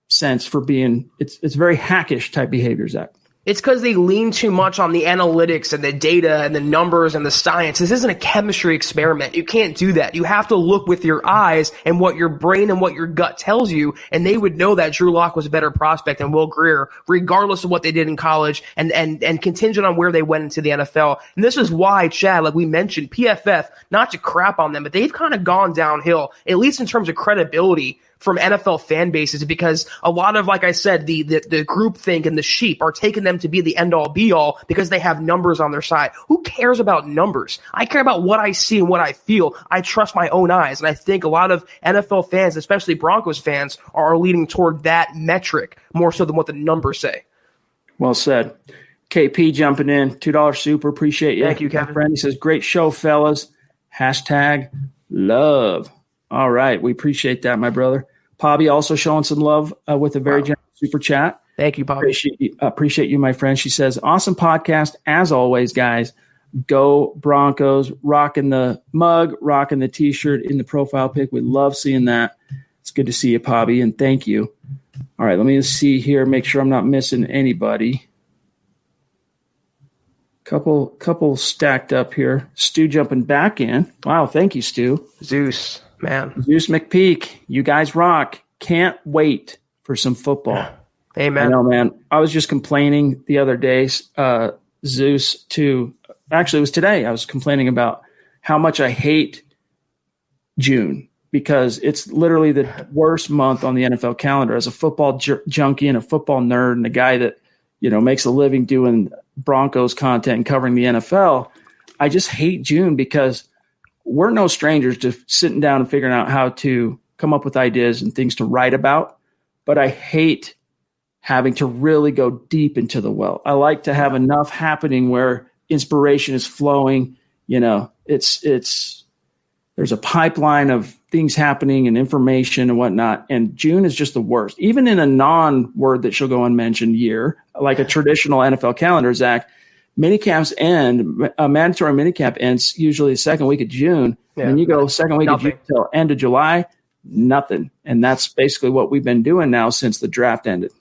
[SPEAKER 2] sense for being it's very hackish type behavior, Zach.
[SPEAKER 3] It's because they lean too much on the analytics and the data and the numbers and the science. This isn't a chemistry experiment. You can't do that. You have to look with your eyes and what your brain and what your gut tells you, and they would know that Drew Lock was a better prospect than Will Grier, regardless of what they did in college and contingent on where they went into the NFL. And this is why, Chad, like we mentioned, PFF, not to crap on them, but they've kind of gone downhill, at least in terms of credibility from NFL fan bases, because a lot of, like I said, the groupthink and the sheep are taking them to be the end all be all because they have numbers on their side. Who cares about numbers? I care about what I see and what I feel. I trust my own eyes. And I think a lot of NFL fans, especially Broncos fans, are leaning toward that metric more so than what the numbers say.
[SPEAKER 2] Well said. KP jumping in, $2 super. Appreciate you.
[SPEAKER 3] Thank you, Kevin.
[SPEAKER 2] My friend, he says, great show, fellas. #love. All right. We appreciate that, my brother. Pobby also showing some love with a very generous super chat.
[SPEAKER 3] Thank you, Pobby.
[SPEAKER 2] Appreciate you, my friend. She says, awesome podcast. As always, guys, go Broncos, rocking the mug, rocking the T-shirt in the profile pic. We love seeing that. It's good to see you, Pobby, and thank you. All right, let me just see here, make sure I'm not missing anybody. Couple stacked up here. Stu jumping back in. Wow, thank you, Stu.
[SPEAKER 3] Zeus. Man.
[SPEAKER 2] Zeus McPeak, you guys rock. Can't wait for some football.
[SPEAKER 3] Amen.
[SPEAKER 2] I know, man. I was just complaining the other day, Zeus, actually it was today. I was complaining about how much I hate June because it's literally the worst month on the NFL calendar. As a football junkie and a football nerd and a guy that, makes a living doing Broncos content and covering the NFL, I just hate June because we're no strangers to sitting down and figuring out how to come up with ideas and things to write about, but I hate having to really go deep into the well. I like to have enough happening where inspiration is flowing. There's a pipeline of things happening and information and whatnot. And June is just the worst. Even in a non-word that shall go unmentioned year, like a traditional NFL calendar, Zach, minicamps end, a mandatory minicamp ends usually the second week of June. Yeah. And you go second week of June till end of July, nothing. And that's basically what we've been doing now since the draft ended.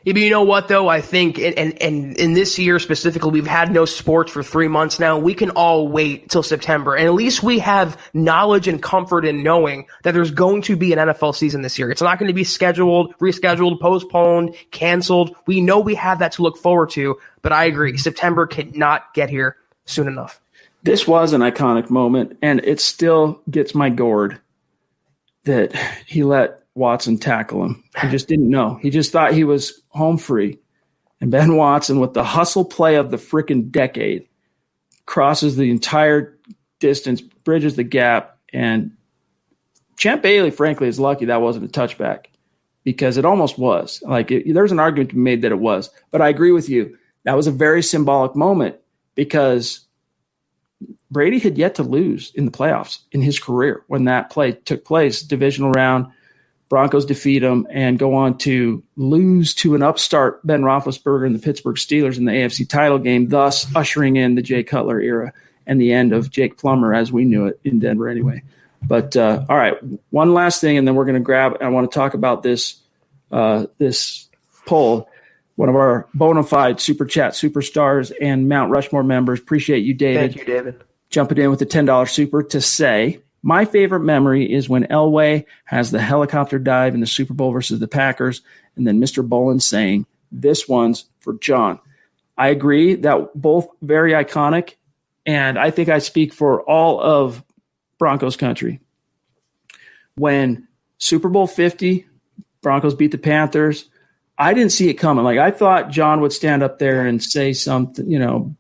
[SPEAKER 3] Yeah, but you know what, though? I think and in this year specifically, we've had no sports for 3 months now. We can all wait till September. And at least we have knowledge and comfort in knowing that there's going to be an NFL season this year. It's not going to be scheduled, rescheduled, postponed, canceled. We know we have that to look forward to. But I agree, September cannot get here soon enough.
[SPEAKER 2] This was an iconic moment, and it still gets my gourd that he let Watson tackle him. He just didn't know. He just thought he was home free. And Ben Watson, with the hustle play of the freaking decade, crosses the entire distance, bridges the gap, and Champ Bailey, frankly, is lucky that wasn't a touchback because it almost was. There's an argument to be made that it was. But I agree with you. That was a very symbolic moment because Brady had yet to lose in the playoffs in his career when that play took place. Divisional round, Broncos defeat them and go on to lose to an upstart Ben Roethlisberger and the Pittsburgh Steelers in the AFC title game, thus ushering in the Jay Cutler era and the end of Jake Plummer as we knew it in Denver anyway. But all right, one last thing, and then we're going to I want to talk about this poll. one of our bona fide Super Chat superstars and Mount Rushmore members. Appreciate you, David.
[SPEAKER 3] Thank you, David.
[SPEAKER 2] Jumping in with the $10 super to say, my favorite memory is when Elway has the helicopter dive in the Super Bowl versus the Packers, and then Mr. Bolin saying, this one's for John. I agree that both very iconic, and I think I speak for all of Broncos country. When Super Bowl 50, Broncos beat the Panthers, I didn't see it coming. Like, I thought John would stand up there and say something,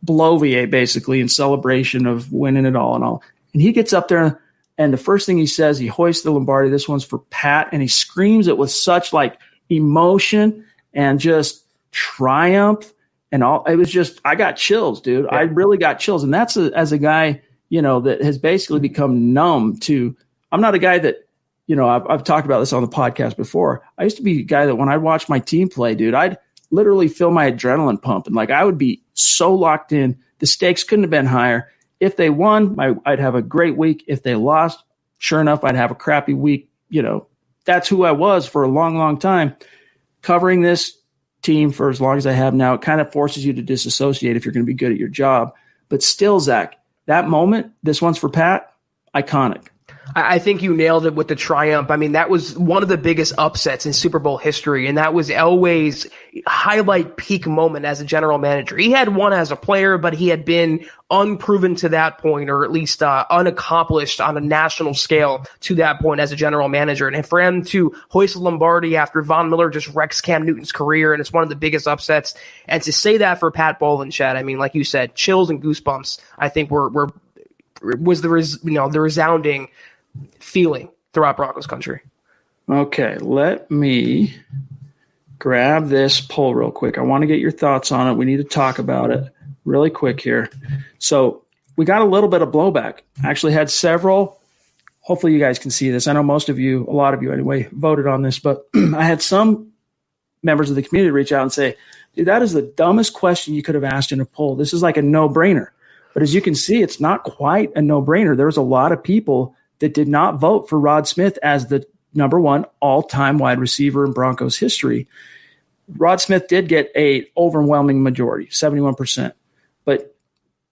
[SPEAKER 2] bloviate basically in celebration of winning it all and all. And he gets up there, and the first thing he says, he hoists the Lombardi. This one's for Pat, and he screams it with such like emotion and just triumph and all. It was just, I got chills, dude. Yeah. I really got chills, and that's as a guy, that has basically become numb to. I'm not a guy that. I've talked about this on the podcast before. I used to be a guy that when I watched my team play, dude, I'd literally feel my adrenaline pump. And like, I would be so locked in. The stakes couldn't have been higher. If they won, I'd have a great week. If they lost, sure enough, I'd have a crappy week. That's who I was for a long, long time. Covering this team for as long as I have now, it kind of forces you to disassociate if you're going to be good at your job. But still, Zach, that moment, this one's for Pat, iconic.
[SPEAKER 3] I think you nailed it with the triumph. I mean, that was one of the biggest upsets in Super Bowl history, and that was Elway's highlight peak moment as a general manager. He had won as a player, but he had been unproven to that point, or at least unaccomplished on a national scale to that point as a general manager. And for him to hoist the Lombardi after Von Miller just wrecks Cam Newton's career, and it's one of the biggest upsets. And to say that for Pat Bowlen, Chad, I mean, like you said, chills and goosebumps, I think was the resounding feeling throughout Broncos country.
[SPEAKER 2] Okay, let me grab this poll real quick. I want to get your thoughts on it. We need to talk about it really quick here. So we got a little bit of blowback. I actually had several. Hopefully you guys can see this. I know most of you, a lot of you anyway, voted on this, but I had some members of the community reach out and say, dude, that is the dumbest question you could have asked in a poll. This is like a no-brainer. But as you can see, it's not quite a no-brainer. There's a lot of people that did not vote for Rod Smith as the number one all-time wide receiver in Broncos history. Rod Smith did get an overwhelming majority, 71%. But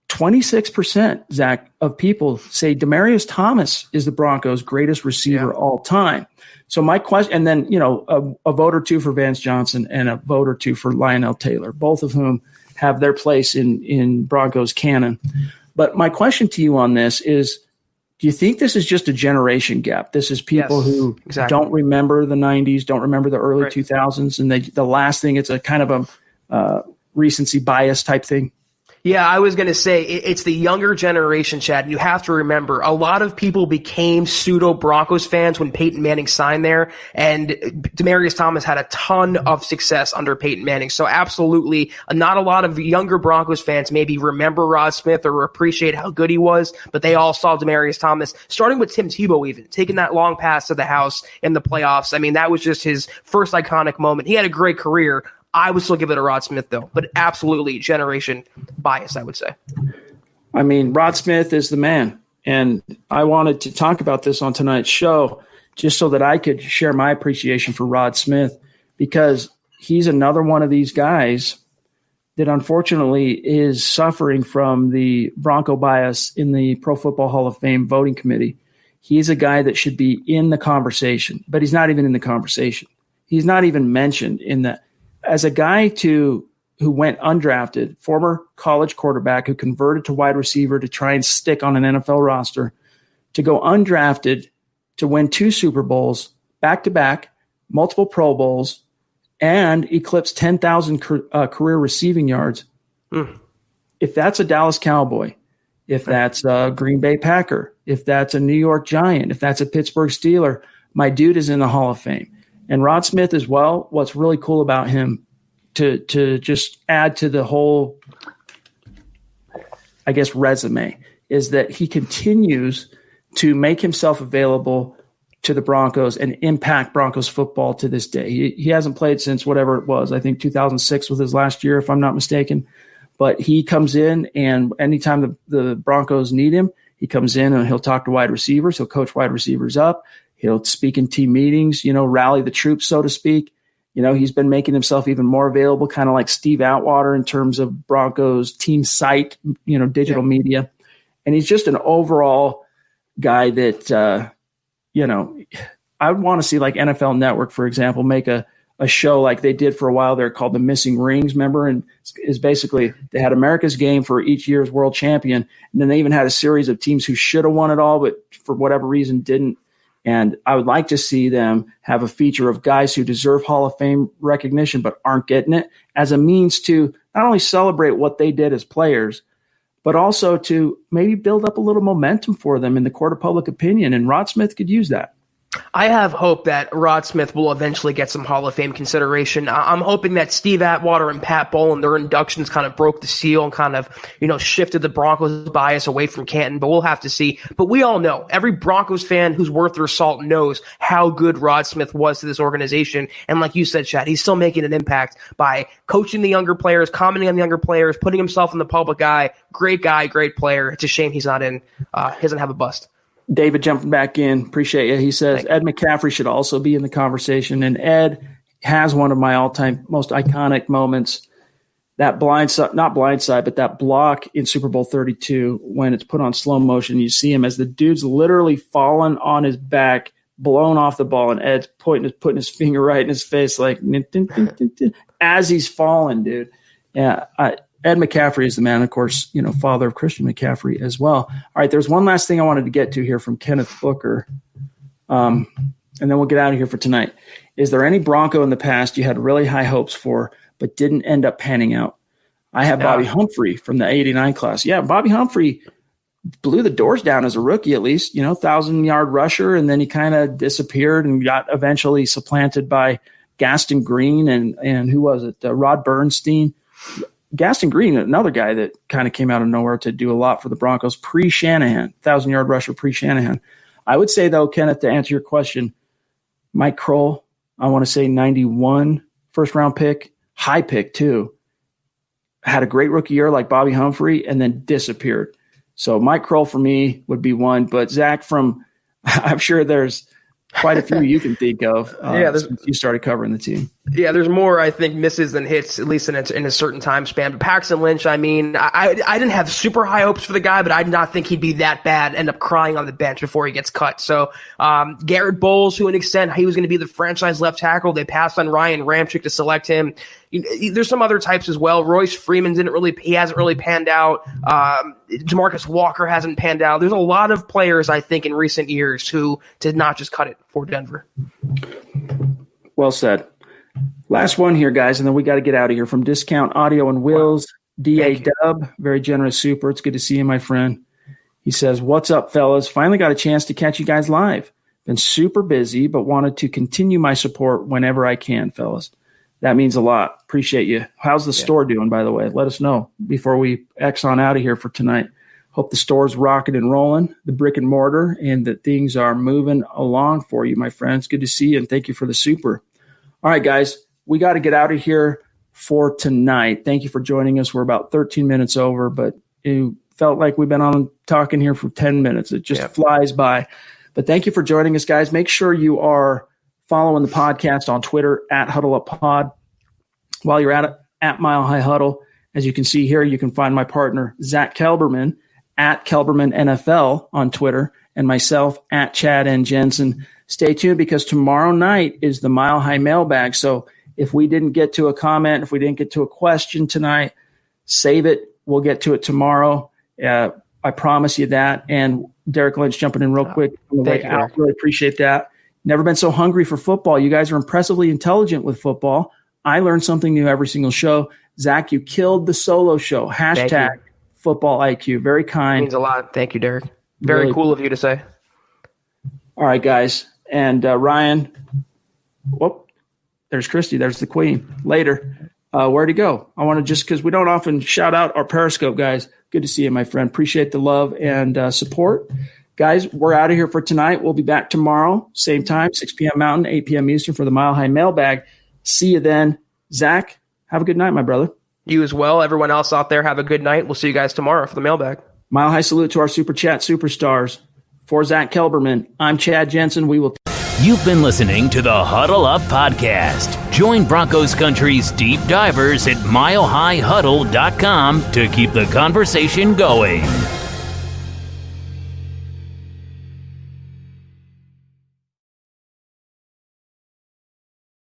[SPEAKER 2] 26%, Zach, of people say Demaryius Thomas is the Broncos' greatest receiver all time. So my question, and then, a vote or two for Vance Johnson and a vote or two for Lionel Taylor, both of whom have their place in Broncos canon. But my question to you on this is, do you think this is just a generation gap? This is people who don't remember the 90s, don't remember the early 2000s, and the last thing, it's a kind of a recency bias type thing?
[SPEAKER 3] Yeah, I was going to say it's the younger generation, Chad. You have to remember, a lot of people became pseudo Broncos fans when Peyton Manning signed there, and Demaryius Thomas had a ton of success under Peyton Manning. So absolutely, not a lot of younger Broncos fans maybe remember Rod Smith or appreciate how good he was, but they all saw Demaryius Thomas, starting with Tim Tebow even, taking that long pass to the house in the playoffs. I mean, that was just his first iconic moment. He had a great career. I would still give it to Rod Smith, though, but absolutely generation bias, I would say.
[SPEAKER 2] I mean, Rod Smith is the man, and I wanted to talk about this on tonight's show just so that I could share my appreciation for Rod Smith, because he's another one of these guys that unfortunately is suffering from the Bronco bias in the Pro Football Hall of Fame voting committee. He's a guy that should be in the conversation, but he's not even in the conversation. He's not even mentioned in that. As a guy who went undrafted, former college quarterback who converted to wide receiver to try and stick on an NFL roster, to go undrafted, to win 2 Super Bowls, back-to-back, multiple Pro Bowls, and eclipse 10,000 career receiving yards. If that's a Dallas Cowboy, if that's a Green Bay Packer, if that's a New York Giant, if that's a Pittsburgh Steeler, my dude is in the Hall of Fame. And Rod Smith as well, what's really cool about him, to just add to the whole, I guess, resume, is that he continues to make himself available to the Broncos and impact Broncos football to this day. He hasn't played since whatever it was. I think 2006 was his last year, if I'm not mistaken. But he comes in, and anytime the Broncos need him, he comes in and he'll talk to wide receivers. He'll coach wide receivers up. He'll speak in team meetings, rally the troops, so to speak. He's been making himself even more available, kind of like Steve Atwater in terms of Broncos team site, digital media. And he's just an overall guy that, I would want to see like NFL Network, for example, make a show like they did for a while there called The Missing Rings, remember? And is basically they had America's game for each year's world champion. And then they even had a series of teams who should have won it all, but for whatever reason didn't. And I would like to see them have a feature of guys who deserve Hall of Fame recognition but aren't getting it as a means to not only celebrate what they did as players, but also to maybe build up a little momentum for them in the court of public opinion. And Rod Smith could use that.
[SPEAKER 3] I have hope that Rod Smith will eventually get some Hall of Fame consideration. I'm hoping that Steve Atwater and Pat Bowlen, their inductions kind of broke the seal and kind of, shifted the Broncos bias away from Canton, but we'll have to see. But we all know, every Broncos fan who's worth their salt knows how good Rod Smith was to this organization. And like you said, Chad, he's still making an impact by coaching the younger players, commenting on the younger players, putting himself in the public eye. Great guy, great player. It's a shame he's not in, he doesn't have a bust.
[SPEAKER 2] David jumping back in. Appreciate you. He says Ed McCaffrey should also be in the conversation. And Ed has one of my all-time most iconic moments, that not blindside, but that block in Super Bowl 32 when it's put on slow motion. You see him as the dude's literally fallen on his back, blown off the ball, and Ed's putting his finger right in his face like as he's falling, dude. Yeah, Ed McCaffrey is the man, of course, father of Christian McCaffrey as well. All right, there's one last thing I wanted to get to here from Kenneth Booker, and then we'll get out of here for tonight. Is there any Bronco in the past you had really high hopes for but didn't end up panning out? I have Bobby Humphrey from the 89 class. Yeah, Bobby Humphrey blew the doors down as a rookie at least, 1,000-yard rusher, and then he kind of disappeared and got eventually supplanted by Gaston Green and who was it, Rod Bernstein. Gaston Green, another guy that kind of came out of nowhere to do a lot for the Broncos pre-Shanahan, 1,000-yard rusher pre-Shanahan. I would say, though, Kenneth, to answer your question, Mike Kroll, I want to say 91 first-round pick, high pick too, had a great rookie year like Bobby Humphrey and then disappeared. So Mike Kroll for me would be one. But Zach, I'm sure there's quite a few you can think of since you started covering the team.
[SPEAKER 3] Yeah, there's more, I think, misses than hits, at least in a certain time span. But Paxton Lynch, I didn't have super high hopes for the guy, but I did not think he'd be that bad, end up crying on the bench before he gets cut. So Garrett Bowles, who an extent, he was going to be the franchise left tackle. They passed on Ryan Ramczyk to select him. There's some other types as well. Royce Freeman he hasn't really panned out. Jamarcus Walker hasn't panned out. There's a lot of players, I think, in recent years who did not just cut it for Denver.
[SPEAKER 2] Well said. Last one here, guys, and then we got to get out of here. From Discount Audio and Wills, D.A. Dub, very generous super. It's good to see you, my friend. He says, what's up, fellas? Finally got a chance to catch you guys live. Been super busy, but wanted to continue my support whenever I can, fellas. That means a lot. Appreciate you. How's the store doing, by the way? Let us know before we X on out of here for tonight. Hope the store's rocking and rolling, the brick and mortar, and that things are moving along for you, my friends. Good to see you, and thank you for the super. All right, guys, we got to get out of here for tonight. Thank you for joining us. We're about 13 minutes over, but it felt like we've been on talking here for 10 minutes. It just flies by. But thank you for joining us, guys. Make sure you are following the podcast on Twitter at HuddleUpPod. While you're at it, at Mile High Huddle. As you can see here, you can find my partner, Zack Kelberman, at Kelberman NFL on Twitter, and myself at Chad and Jensen. Stay tuned because tomorrow night is the Mile High Mailbag. So if we didn't get to a comment, if we didn't get to a question tonight, save it. We'll get to it tomorrow. I promise you that. And Derek Lynch jumping in real quick on the way out. Really appreciate that. Never been so hungry for football. You guys are impressively intelligent with football. I learn something new every single show. Zach, you killed the solo show. Hashtag football IQ. Very kind.
[SPEAKER 3] It means a lot. Thank you, Derek. Very really cool of you to say.
[SPEAKER 2] All right, guys. And Ryan, whoop, there's Christy. There's the queen. Later. Where'd he go? I want to just, because we don't often shout out our Periscope guys. Good to see you, my friend. Appreciate the love and support. Guys, we're out of here for tonight. We'll be back tomorrow, same time, 6 p.m. Mountain, 8 p.m. Eastern for the Mile High Mailbag. See you then. Zach, have a good night, my brother.
[SPEAKER 3] You as well. Everyone else out there, have a good night. We'll see you guys tomorrow for the mailbag.
[SPEAKER 2] Mile High salute to our Super Chat superstars. For Zack Kelberman, I'm Chad Jensen. We will.
[SPEAKER 1] You've been listening to the Huddle Up Podcast. Join Broncos Country's deep divers at milehighhuddle.com to keep the conversation going.